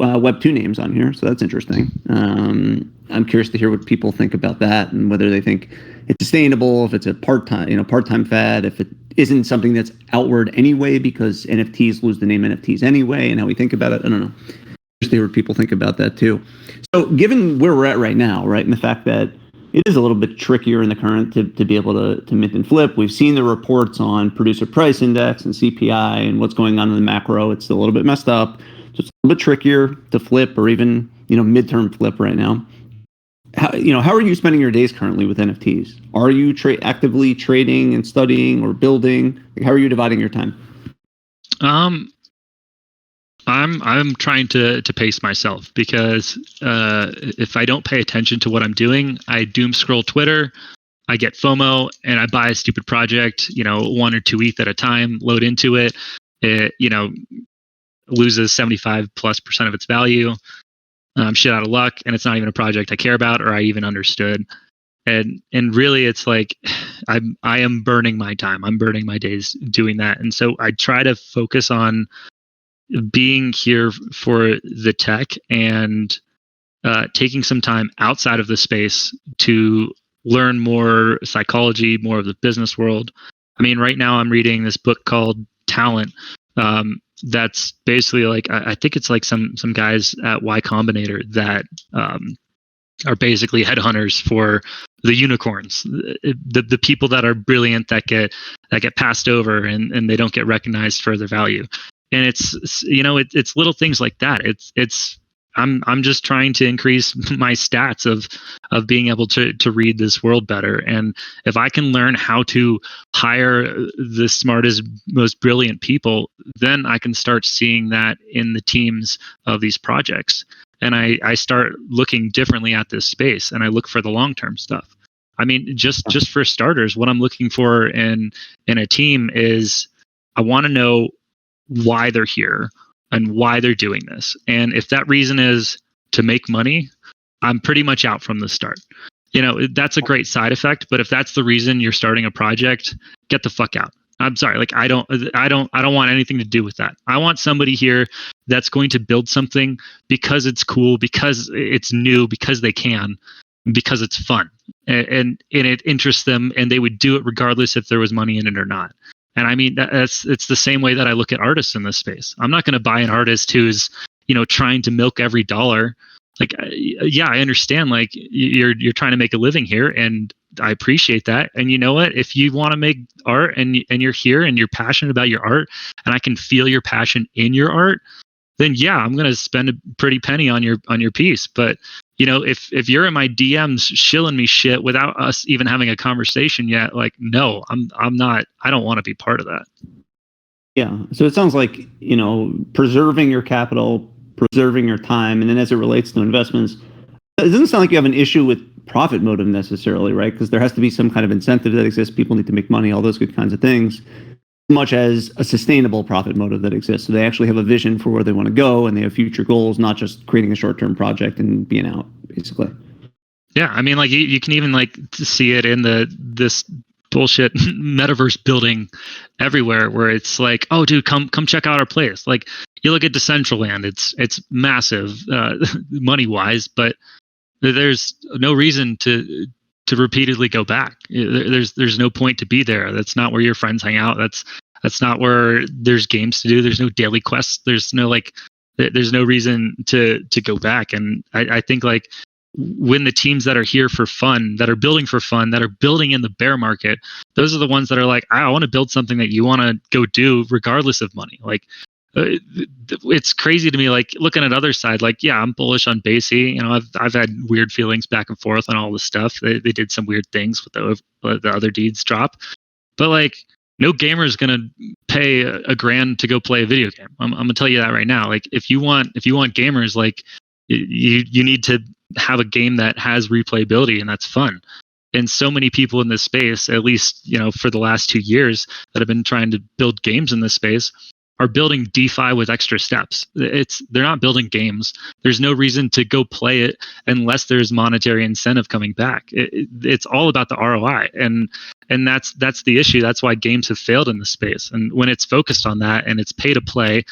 Speaker 1: Web2 names on here, so that's interesting. I'm curious to hear what people think about that, and whether they think it's sustainable, if it's a part-time fad, if it isn't something that's outward anyway, because NFTs lose the name NFTs anyway, and how we think about it. I don't know. Just to hear what people think about that too. So given where we're at right now, right, and the fact that it is a little bit trickier in the current to be able to mint and flip. We've seen the reports on producer price index and CPI and what's going on in the macro. It's a little bit messed up. So it's a little bit trickier to flip, or even midterm flip right now. How are you spending your days currently with NFTs? Are you actively trading and studying or building? How are you dividing your time?
Speaker 2: I'm trying to pace myself, because if I don't pay attention to what I'm doing, I doom scroll Twitter, I get FOMO, and I buy a stupid project, 1 or 2 ETH at a time, load into it. It loses 75+% of its value. I'm shit out of luck, and it's not even a project I care about or I even understood. And really, it's like I am burning my time. I'm burning my days doing that. And so I try to focus on being here for the tech and taking some time outside of the space to learn more psychology, more of the business world. I mean, right now I'm reading this book called Talent. That's basically like, I think it's like some guys at Y Combinator that are basically headhunters for the unicorns, the people that are brilliant, that get passed over and they don't get recognized for their value. And it's little things like that. I'm just trying to increase my stats of being able to read this world better. And if I can learn how to hire the smartest, most brilliant people, then I can start seeing that in the teams of these projects. And I start looking differently at this space, and I look for the long-term stuff. I mean, just for starters, what I'm looking for in a team is I want to know why they're here and why they're doing this. And if that reason is to make money, I'm pretty much out from the start. That's a great side effect, but if that's the reason you're starting a project, get the fuck out. I'm sorry. Like, I don't want anything to do with that. I want somebody here that's going to build something because it's cool, because it's new, because they can, because it's fun, and it interests them, and they would do it regardless if there was money in it or not. And I mean, it's the same way that I look at artists in this space. I'm not going to buy an artist who's, trying to milk every dollar. Like, yeah, I understand. Like, you're trying to make a living here, and I appreciate that. And you know what? If you want to make art and you're here and you're passionate about your art, and I can feel your passion in your art, then yeah, I'm going to spend a pretty penny on your piece. But if you're in my DMs shilling me shit without us even having a conversation yet, like, no, I'm not. I don't want to be part of that.
Speaker 1: Yeah. So it sounds like, preserving your capital, preserving your time, and then as it relates to investments, it doesn't sound like you have an issue with profit motive necessarily, right? Because there has to be some kind of incentive that exists. People need to make money, all those good kinds of things, much as a sustainable profit motive that exists. So they actually have a vision for where they want to go, and they have future goals, not just creating a short-term project and being out, basically.
Speaker 2: Yeah, I mean, like, you can even like see it in this bullshit metaverse building everywhere, where it's like, oh, dude, come check out our place. Like, you look at Decentraland, it's massive, money wise, but there's no reason to repeatedly go back. There's no point to be there. That's not where your friends hang out. That's not where there's games to do. There's no daily quests. There's no reason to go back. And I think, like, when the teams that are here for fun, that are building for fun, that are building in the bear market, those are the ones that are like, I want to build something that you want to go do regardless of money. Like, it's crazy to me, like, looking at other side, like, yeah, I'm bullish on Basie. I've had weird feelings back and forth on all this stuff. They did some weird things with the other deeds drop, but, like, no gamer is gonna pay a grand to go play a video game. I'm gonna tell you that right now. Like, if you want gamers, like, you need to have a game that has replayability and that's fun. And so many people in this space, at least for the last 2 years, that have been trying to build games in this space, are building DeFi with extra steps. They're not building games. There's no reason to go play it unless there's monetary incentive coming back. It's all about the ROI, and that's the issue. That's why games have failed in this space. And when it's focused on that, and it's pay to play,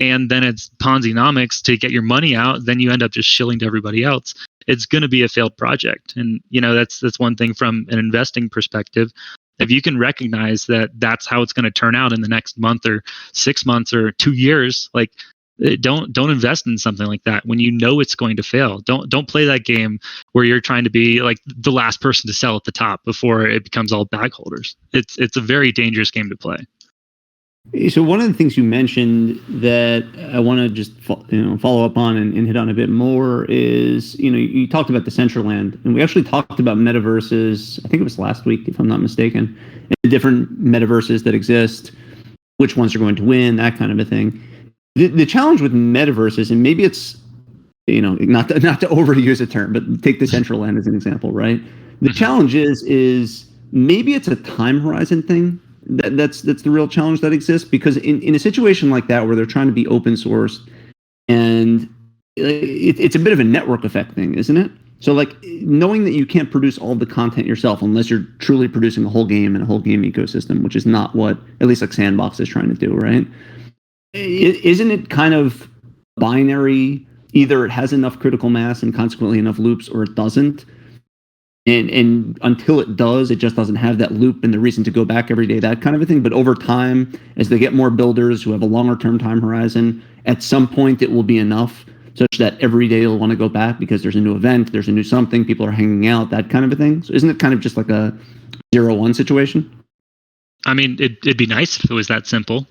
Speaker 2: and then it's Ponzi-nomics to get your money out, then you end up just shilling to everybody else. It's going to be a failed project. And that's one thing from an investing perspective. If you can recognize that that's how it's going to turn out in the next month or 6 months or 2 years, like, don't invest in something like that when you know it's going to fail. Don't play that game where you're trying to be like the last person to sell at the top before it becomes all bag holders. It's a very dangerous game to play.
Speaker 1: So one of the things you mentioned that I want to just follow up on and hit on a bit more is, you talked about Decentraland, and we actually talked about metaverses. I think it was last week, if I'm not mistaken, and the different metaverses that exist, which ones are going to win, that kind of a thing. The challenge with metaverses, and maybe it's, not to overuse a term, but take Decentraland as an example, right? The challenge is maybe it's a time horizon thing. That's the real challenge that exists, because in a situation like that where they're trying to be open source, and it's a bit of a network effect thing, isn't it? So, like, knowing that you can't produce all the content yourself unless you're truly producing a whole game and a whole game ecosystem, which is not what at least like Sandbox is trying to do, right? Isn't it kind of binary? Either it has enough critical mass and consequently enough loops, or it doesn't. And until it does, it just doesn't have that loop and the reason to go back every day, that kind of a thing. But over time, as they get more builders who have a longer term time horizon, at some point it will be enough such that every day they'll want to go back because there's a new event, there's a new something, people are hanging out, that kind of a thing. So isn't it kind of just like a 0-1 situation?
Speaker 2: I mean, it'd be nice if it was that simple.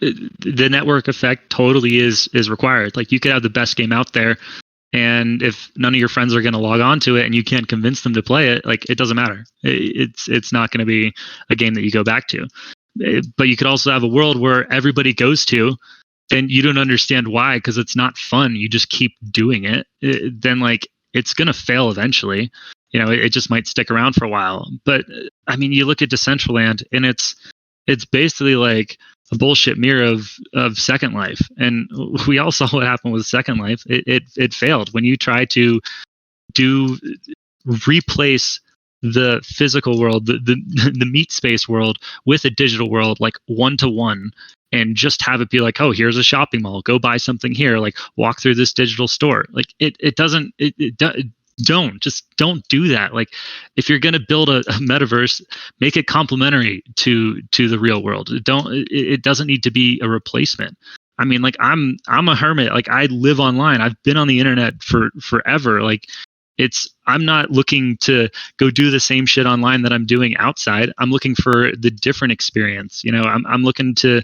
Speaker 2: the network effect totally is required. Like, you could have the best game out there, and if none of your friends are going to log on to it and you can't convince them to play it, like, it doesn't matter. It's not going to be a game that you go back to. But you could also have a world where everybody goes to, and you don't understand why, because it's not fun. You just keep doing it. Then, like, it's going to fail eventually. It just might stick around for a while. But I mean, you look at Decentraland, and it's basically like a bullshit mirror of Second Life. And we all saw what happened with Second Life. It failed when you try to replace the physical world, the meat space world, with a digital world, like 1-to-1, and just have it be like, oh, here's a shopping mall, go buy something here, like walk through this digital store. Like, don't do that. Like, if you're going to build a metaverse, make it complementary to the real world. It doesn't need to be a replacement. I mean, like, I'm a hermit. Like, I live online. I've been on the internet for forever. Like, I'm not looking to go do the same shit online that I'm doing outside. I'm looking for the different experience. I'm looking to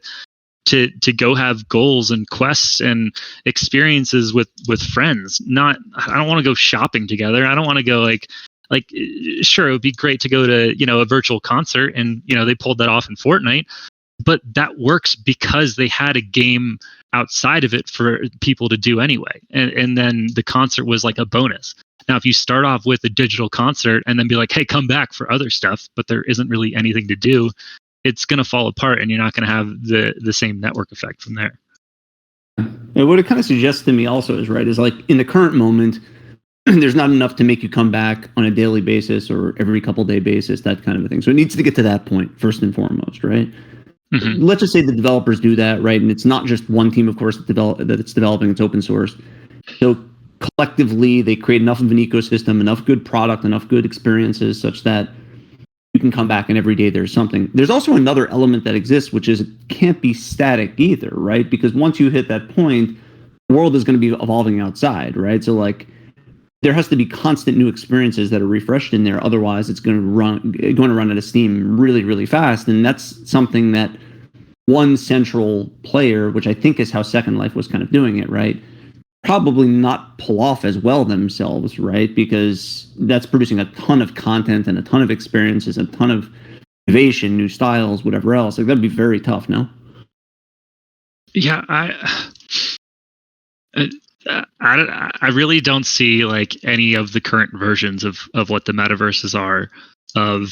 Speaker 2: go have goals and quests and experiences with friends. I don't want to go shopping together. I don't want to go like sure, it would be great to go to, a virtual concert, and they pulled that off in Fortnite, but that works because they had a game outside of it for people to do anyway. And then the concert was like a bonus. Now, if you start off with a digital concert and then be like, hey, come back for other stuff, but there isn't really anything to do, it's going to fall apart, and you're not going to have the same network effect from there.
Speaker 1: And what it kind of suggests to me also is like, in the current moment, there's not enough to make you come back on a daily basis or every couple day basis, that kind of a thing. So it needs to get to that point first and foremost, right? Mm-hmm. Let's just say the developers do that, right? And it's not just one team, of course, that it's developing. It's open source. So collectively, they create enough of an ecosystem, enough good product, enough good experiences, such that you can come back and every day there's something. There's also another element that exists, which is it can't be static either, right? Because once you hit that point, the world is going to be evolving outside, right? So like, there has to be constant new experiences that are refreshed in there. Otherwise, it's going to run out of steam really, really fast. And that's something that one central player, which I think is how Second Life was kind of doing it, right, probably not pull off as well themselves, right? Because that's producing a ton of content and a ton of experiences, a ton of innovation, new styles, whatever else. Like, that'd be very tough, no?
Speaker 2: Yeah, I really don't see like any of the current versions of what the metaverses are of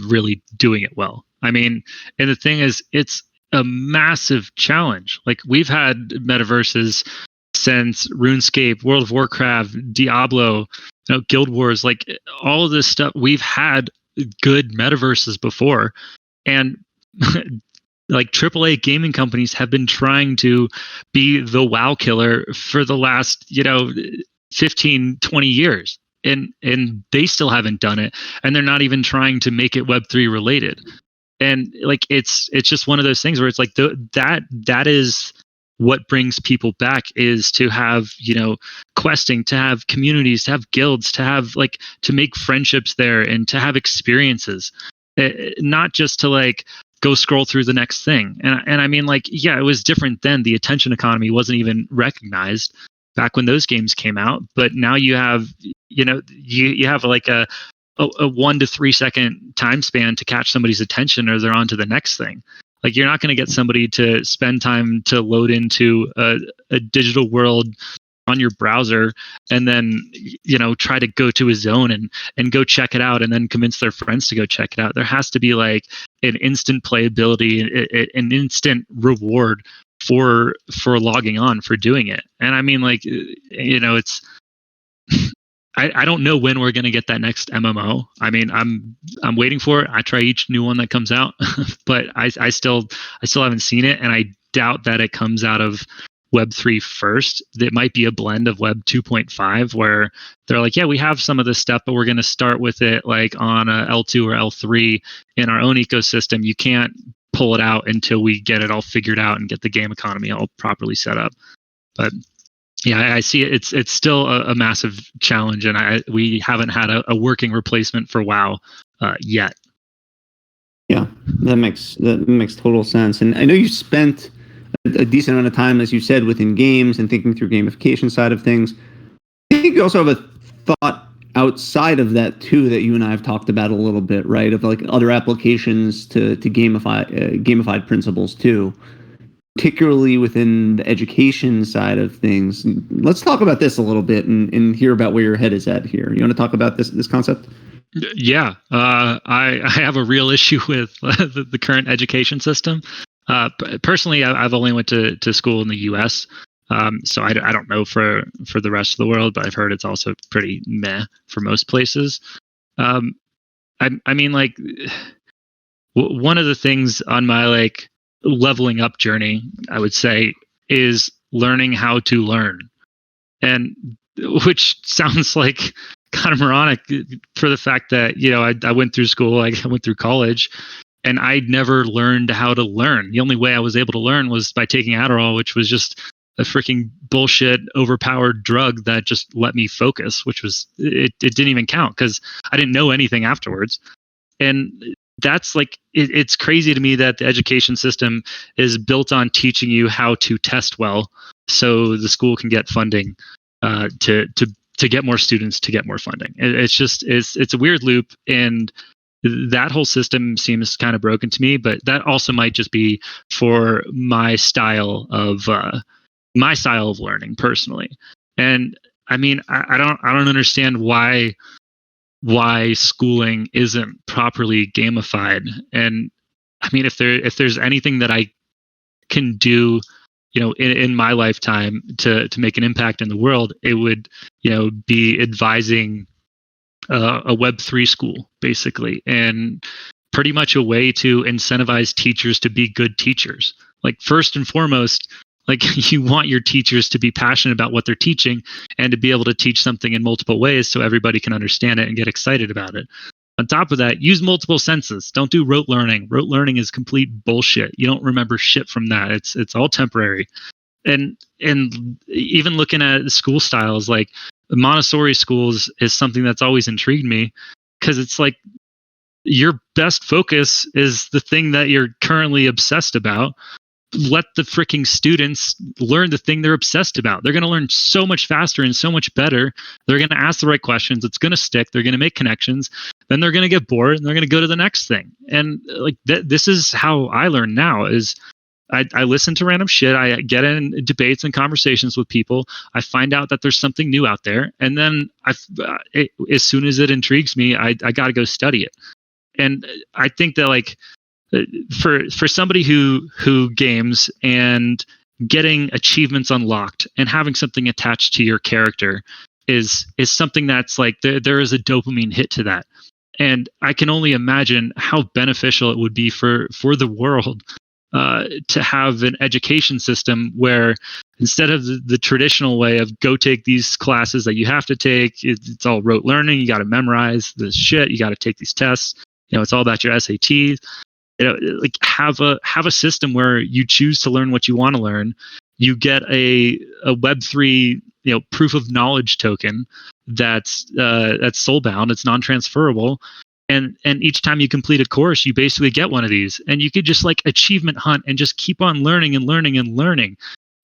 Speaker 2: really doing it well. I mean, and the thing is, it's a massive challenge. Like, we've had metaverses since RuneScape, World of Warcraft, Diablo, Guild Wars, like all of this stuff. We've had good metaverses before, and like AAA gaming companies have been trying to be the WoW killer for the last, 15, 20 years. And they still haven't done it. And they're not even trying to make it Web3 related. And like, it's just one of those things where it's like that is what brings people back, is to have, questing, to have communities, to have guilds, to have to make friendships there, and to have experiences, not just to like go scroll through the next thing. And I mean, yeah, it was different then. The attention economy wasn't even recognized back when those games came out. But now you have, you have like a 1 to 3 second time span to catch somebody's attention, or they're on to the next thing. Like, you're not going to get somebody to spend time to load into a digital world on your browser and then, try to go to a zone and go check it out and then convince their friends to go check it out. There has to be like an instant playability, an instant reward for logging on, for doing it. And I mean, it's, I don't know when we're going to get that next MMO. I mean, I'm waiting for it. I try each new one that comes out, but I still haven't seen it, and I doubt that it comes out of Web3 first. It might be a blend of Web 2.5, where they're like, yeah, we have some of this stuff, but we're going to start with it like on a L2 or L3 in our own ecosystem. You can't pull it out until we get it all figured out and get the game economy all properly set up. But yeah, I see it. It's still a massive challenge, and we haven't had a working replacement for WoW yet.
Speaker 1: Yeah, that makes total sense. And I know you spent a decent amount of time, as you said, within games and thinking through gamification side of things. I think you also have a thought outside of that too that you and I have talked about a little bit, right? Of like other applications to gamified principles too, particularly within the education side of things. Let's talk about this a little bit and hear about where your head is at here. You want to talk about this concept?
Speaker 2: Yeah, I have a real issue with the current education system. Personally, I've only went to school in the U.S., so I don't know for the rest of the world, but I've heard it's also pretty meh for most places. I mean, like, one of the things on my like leveling up journey, I would say, is learning how to learn, and which sounds like kind of moronic for the fact that I went through school, like I went through college, and I never learned how to learn. The only way I was able to learn was by taking Adderall, which was just a freaking bullshit, overpowered drug that just let me focus, which was it didn't even count because I didn't know anything afterwards. And that's like it's crazy to me that the education system is built on teaching you how to test well, so the school can get funding to get more students, to get more funding. It's a weird loop, and that whole system seems kind of broken to me. But that also might just be for my style of learning personally. And I mean, I don't understand why schooling isn't properly gamified. And I mean, if there's anything that I can do, in my lifetime to make an impact in the world, it would, be advising a Web3 school, basically, and pretty much a way to incentivize teachers to be good teachers. Like, first and foremost, like, you want your teachers to be passionate about what they're teaching and to be able to teach something in multiple ways so everybody can understand it and get excited about it. On top of that, use multiple senses. Don't do rote learning. Rote learning is complete bullshit. You don't remember shit from that. It's all temporary. And even looking at school styles, like Montessori schools is something that's always intrigued me, because it's like your best focus is the thing that you're currently obsessed about. Let the freaking students learn the thing they're obsessed about. They're going to learn so much faster and so much better. They're going to ask the right questions. It's going to stick. They're going to make connections. Then they're going to get bored and they're going to go to the next thing. And like this is how I learn now. Is I listen to random shit. I get in debates and conversations with people. I find out that there's something new out there, and then as soon as it intrigues me, I got to go study it. And I think that, like, for somebody who games and getting achievements unlocked and having something attached to your character is something that's like there is a dopamine hit to that. And I can only imagine how beneficial it would be for the world to have an education system where, instead of the traditional way of go take these classes that you have to take, it's all rote learning. You got to memorize this shit. You got to take these tests. It's all about your SATs. Like, have a system where you choose to learn what you want to learn. You get a Web3 proof of knowledge token that's soul-bound. It's non-transferable. And each time you complete a course, you basically get one of these, and you could just like achievement hunt and just keep on learning and learning and learning.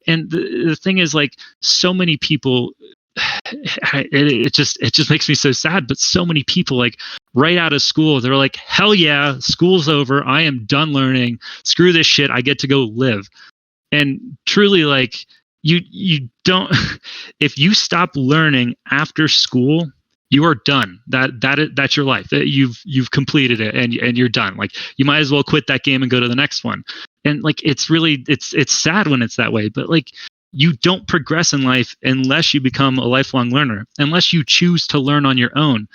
Speaker 2: And the thing is, like, so many people, it just makes me so sad. But so many people, like, right out of school, they're like, hell yeah, school's over. I am done learning. Screw this shit. I get to go live. And truly, like, you don't, if you stop learning after school, you are done. That's your life. You've completed it, and you're done. Like, you might as well quit that game and go to the next one. And like, it's really it's sad when it's that way. But like, you don't progress in life unless you become a lifelong learner, unless you choose to learn on your own.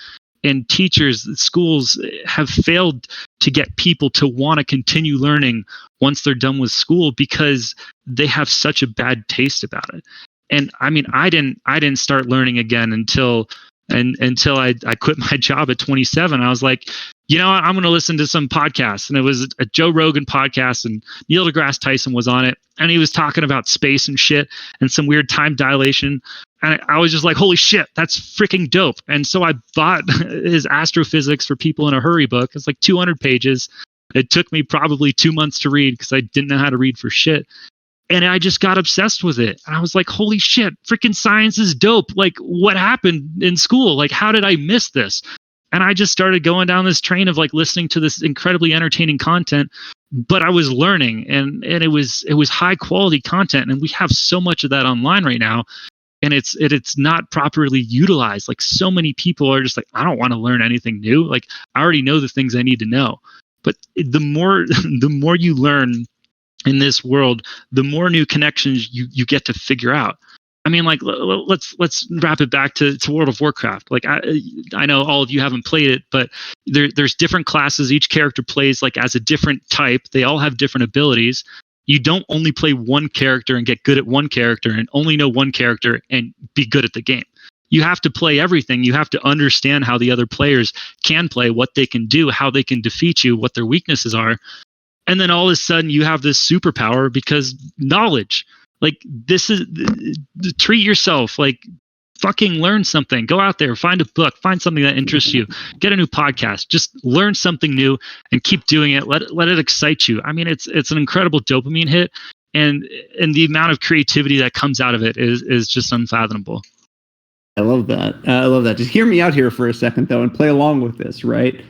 Speaker 2: And teachers, schools have failed to get people to want to continue learning once they're done with school, because they have such a bad taste about it. And I mean, I didn't start learning again until I quit my job at 27. I was like, I'm going to listen to some podcasts. And it was a Joe Rogan podcast, and Neil deGrasse Tyson was on it. And he was talking about space and shit and some weird time dilation. And I was just like, holy shit, that's freaking dope. And so I bought his Astrophysics for People in a Hurry book. It's like 200 pages. It took me probably 2 months to read because I didn't know how to read for shit. And I just got obsessed with it. And I was like, holy shit, freaking science is dope. Like, what happened in school? Like, how did I miss this? And I just started going down this train of like listening to this incredibly entertaining content, but I was learning, and it was high quality content. And we have so much of that online right now. And it's not properly utilized. Like, so many people are just like, I don't want to learn anything new. Like, I already know the things I need to know. But the more the more you learn in this world, the more new connections you get to figure out. I mean, like, let's wrap it back to World of Warcraft. Like, I know all of you haven't played it, but there's different classes. Each character plays like as a different type. They all have different abilities. You don't only play one character and get good at one character and only know one character and be good at the game. You have to play everything. You have to understand how the other players can play, what they can do, how they can defeat you, what their weaknesses are. And then all of a sudden you have this superpower because knowledge. Like, this is, treat yourself, like, fucking learn something. Go out there, find a book, find something that interests you, get a new podcast, just learn something new and keep doing it. Let it excite you. I mean, it's an incredible dopamine hit, and the amount of creativity that comes out of it is just unfathomable.
Speaker 1: I love that. I love that. Just hear me out here for a second, though, and play along with this, right?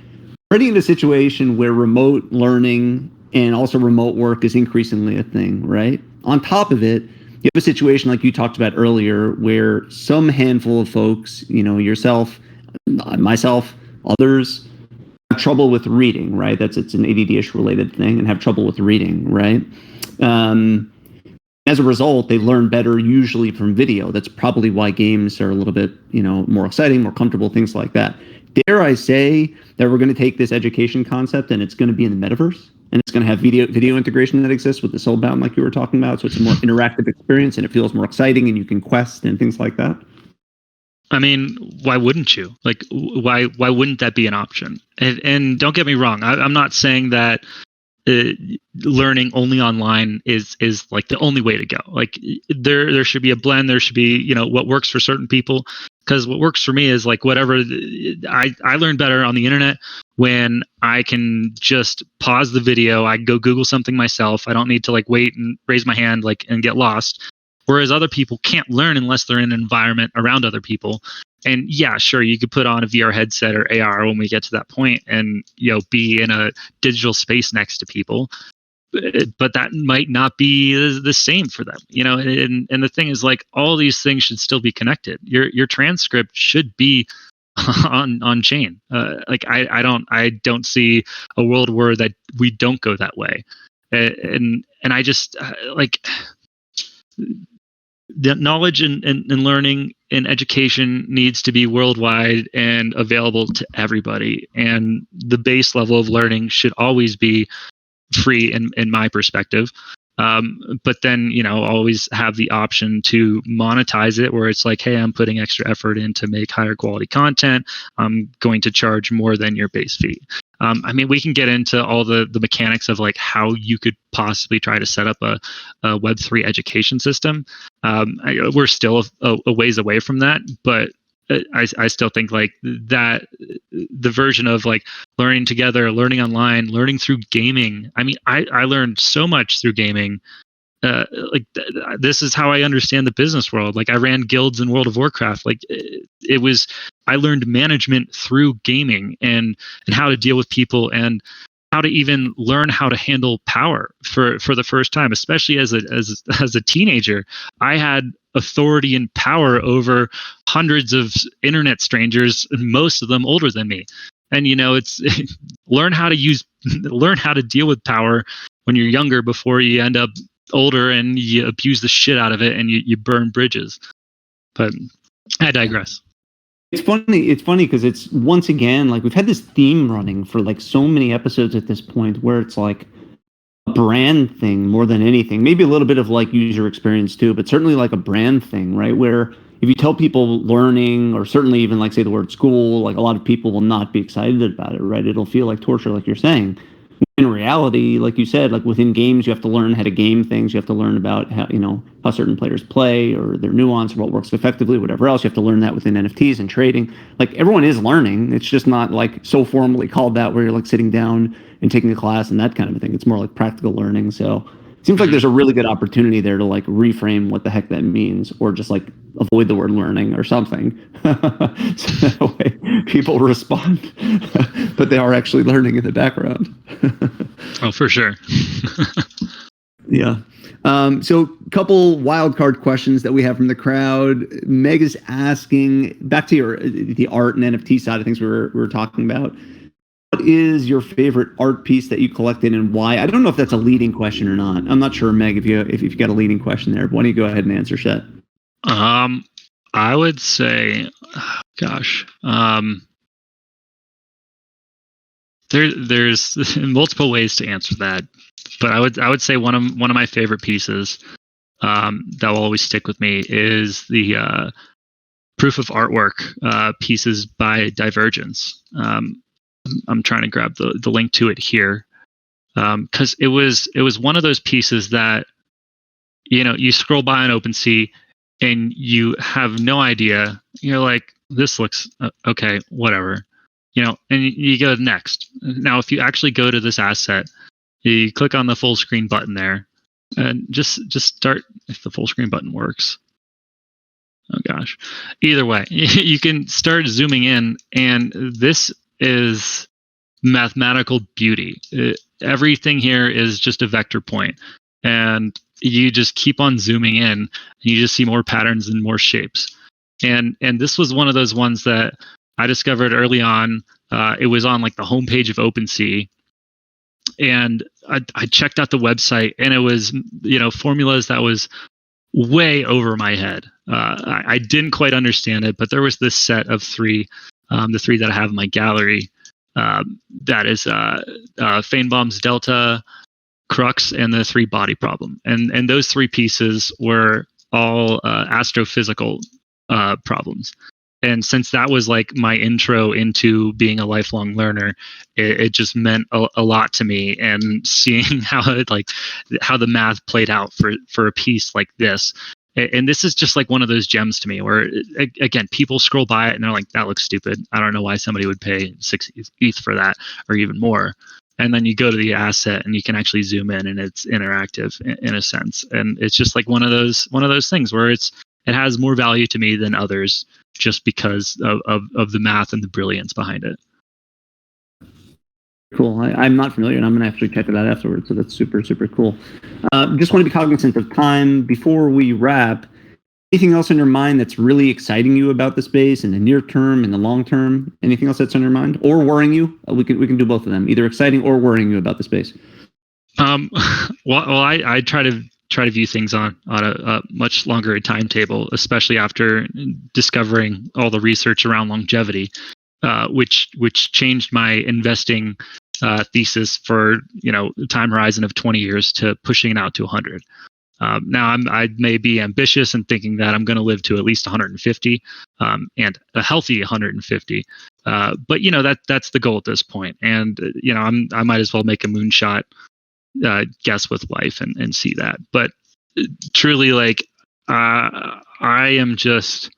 Speaker 1: Already in a situation where remote learning and also remote work is increasingly a thing, right? On top of it, you have a situation like you talked about earlier where some handful of folks, yourself, myself, others, have trouble with reading, right? It's an ADD-ish related thing, and have trouble with reading, right? As a result, they learn better usually from video. That's probably why games are a little bit, more exciting, more comfortable, things like that. Dare I say that we're going to take this education concept and it's going to be in the metaverse, and it's going to have video integration that exists with the soulbound, like you were talking about. So it's a more interactive experience, and it feels more exciting, and you can quest and things like that.
Speaker 2: I mean, why wouldn't you? Like, why wouldn't that be an option? And don't get me wrong, I'm not saying that learning only online is like the only way to go. Like, there should be a blend. There should be, what works for certain people. Because what works for me is like whatever. I learn better on the internet when I can just pause the video. I can go Google something myself. I don't need to like wait and raise my hand and get lost. Whereas other people can't learn unless they're in an environment around other people. And yeah, sure, you could put on a VR headset or AR when we get to that point and, be in a digital space next to people. But that might not be the same for them, and the thing is, like, all these things should still be connected. Your transcript should be on chain. Like, I don't see a world where that we don't go that way. And I just like the knowledge and learning and education needs to be worldwide and available to everybody. And the base level of learning should always be free in my perspective. But then, always have the option to monetize it, where it's like, hey, I'm putting extra effort in to make higher quality content. I'm going to charge more than your base fee. I mean, we can get into all the mechanics of like how you could possibly try to set up a Web3 education system. We're still a ways away from that, but I still think like that the version of like learning together, learning online, learning through gaming. I mean, I learned so much through gaming. This is how I understand the business world. Like, I ran guilds in World of Warcraft. Like, I learned management through gaming and how to deal with people and how to even learn how to handle power for the first time, especially as a teenager. I had authority and power over hundreds of internet strangers, most of them older than me. And it's learn how to deal with power when you're younger before you end up older and you abuse the shit out of it and you burn bridges. But I digress.
Speaker 1: It's funny because it's, once again, like, we've had this theme running for like so many episodes at this point where it's like a brand thing more than anything. Maybe a little bit of like user experience too, but certainly like a brand thing, right? Where if you tell people learning, or certainly even like say the word school, like, a lot of people will not be excited about it, right? It'll feel like torture, like you're saying. In reality, like you said, like within games, you have to learn how to game things. You have to learn about how certain players play, or their nuance, or what works effectively, whatever else. You have to learn that within NFTs and trading. Like, everyone is learning. It's just not like so formally called that, where you're like sitting down and taking a class and that kind of thing. It's more like practical learning. So Seems like there's a really good opportunity there to like reframe what the heck that means, or just like avoid the word learning or something. So that way people respond, but they are actually learning in the background.
Speaker 2: Oh, for sure.
Speaker 1: Yeah. So a couple wildcard questions that we have from the crowd. Meg is asking, back to the art and NFT side of things we were talking about. What is your favorite art piece that you collected and why? I don't know if that's a leading question or not. I'm not sure, Meg, if you've got a leading question there. But why don't you go ahead and answer, Shatt?
Speaker 2: I would say, there's multiple ways to answer that, but I would say one of my favorite pieces that will always stick with me is the proof of artwork pieces by Divergence. I'm trying to grab the link to it here, because it was one of those pieces that, you know, you scroll by on OpenSea and you have no idea. You're like, this looks okay, whatever, you know, and you go next. Now, if you actually go to this asset, you click on the full screen button there, and just start. If the full screen button works. Oh gosh. Either way, you can start zooming in, and this is mathematical beauty. Everything here is just a vector point, and you just keep on zooming in, and you just see more patterns and more shapes. And this was one of those ones that I discovered early on. It was on like the homepage of OpenSea, and I checked out the website, and it was, you know, formulas that was way over my head. I didn't quite understand it, but there was this set of three, the three that I have in my gallery. That is Feinbaum's Delta, Crux, and the three body problem. And those three pieces were all astrophysical problems. And since that was like my intro into being a lifelong learner, it just meant a lot to me. And seeing how the math played out for a piece like this, and this is just like one of those gems to me, where again, people scroll by it and they're like, that looks stupid. I don't know why somebody would pay 6 ETH for that, or even more. And then you go to the asset and you can actually zoom in, and it's interactive in a sense. And it's just like one of those things where it has more value to me than others, just because of the math and the brilliance behind it.
Speaker 1: Cool. I'm not familiar, and I'm going to actually check it out afterwards. So that's super, super cool. Just want to be cognizant of time before we wrap. Anything else on your mind that's really exciting you about the space in the near term, in the long term? Anything else that's on your mind, or worrying you? We can do both of them, either exciting or worrying you about the space.
Speaker 2: Well, I try to view things on a much longer timetable, especially after discovering all the research around longevity, which changed my investing thesis for, you know, time horizon of 20 years to pushing it out to 100. Now I may be ambitious in thinking that I'm going to live to at least 150, and a healthy 150. But you know, that's the goal at this point. And you know, I might as well make a moonshot guess with life and see that. But truly, like, I am just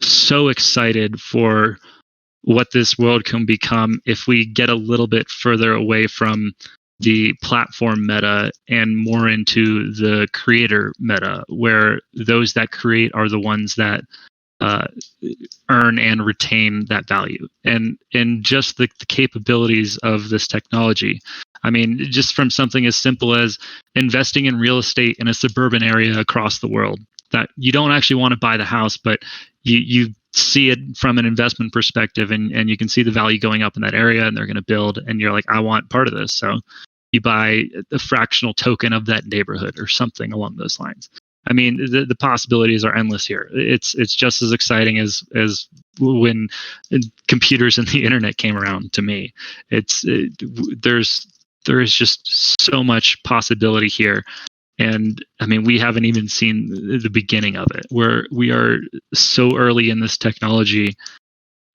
Speaker 2: so excited for what this world can become if we get a little bit further away from the platform meta and more into the creator meta, where those that create are the ones that earn and retain that value, and just the capabilities of this technology. I mean, just from something as simple as investing in real estate in a suburban area across the world, that you don't actually want to buy the house, but you see it from an investment perspective, and you can see the value going up in that area, and they're going to build, and you're like, I want part of this. So you buy a fractional token of that neighborhood or something along those lines. I mean, the possibilities are endless here. It's just as exciting as when computers and the internet came around to me. There is just so much possibility here. And I mean, we haven't even seen the beginning of it, where we are so early in this technology,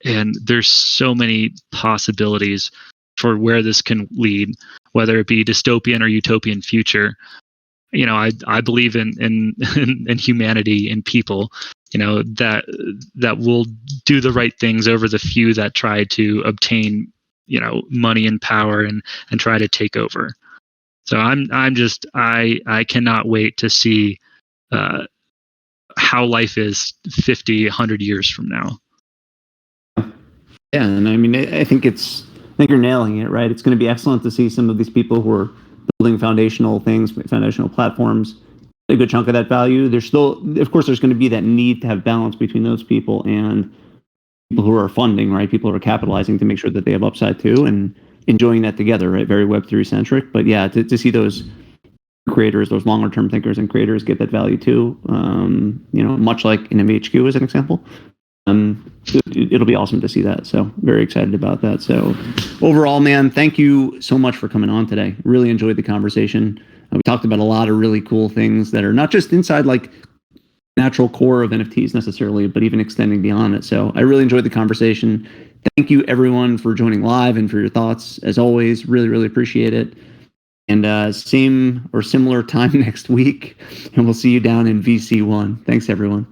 Speaker 2: and there's so many possibilities for where this can lead, whether it be dystopian or utopian future. You know, I believe in humanity, in people, you know, that will do the right things over the few that try to obtain, you know, money and power and try to take over. So I cannot wait to see how life is 50, 100 years from now.
Speaker 1: Yeah, and I mean, I think you're nailing it, right? It's going to be excellent to see some of these people who are building foundational things, foundational platforms, a good chunk of that value. There's still, of course, there's going to be that need to have balance between those people and people who are funding, right? People who are capitalizing to make sure that they have upside too, and enjoying that together, right? Very Web3 centric. But yeah, to see those creators, those longer term thinkers and creators get that value too, much like in MHQ as an example. It'll be awesome to see that. So very excited about that. So overall, man, thank you so much for coming on today. Really enjoyed the conversation. We talked about a lot of really cool things that are not just inside like natural core of NFTs necessarily, but even extending beyond it. So I really enjoyed the conversation. Thank you everyone for joining live and for your thoughts. As always, really, really appreciate it. And same or similar time next week, and we'll see you down in VC1. Thanks, everyone.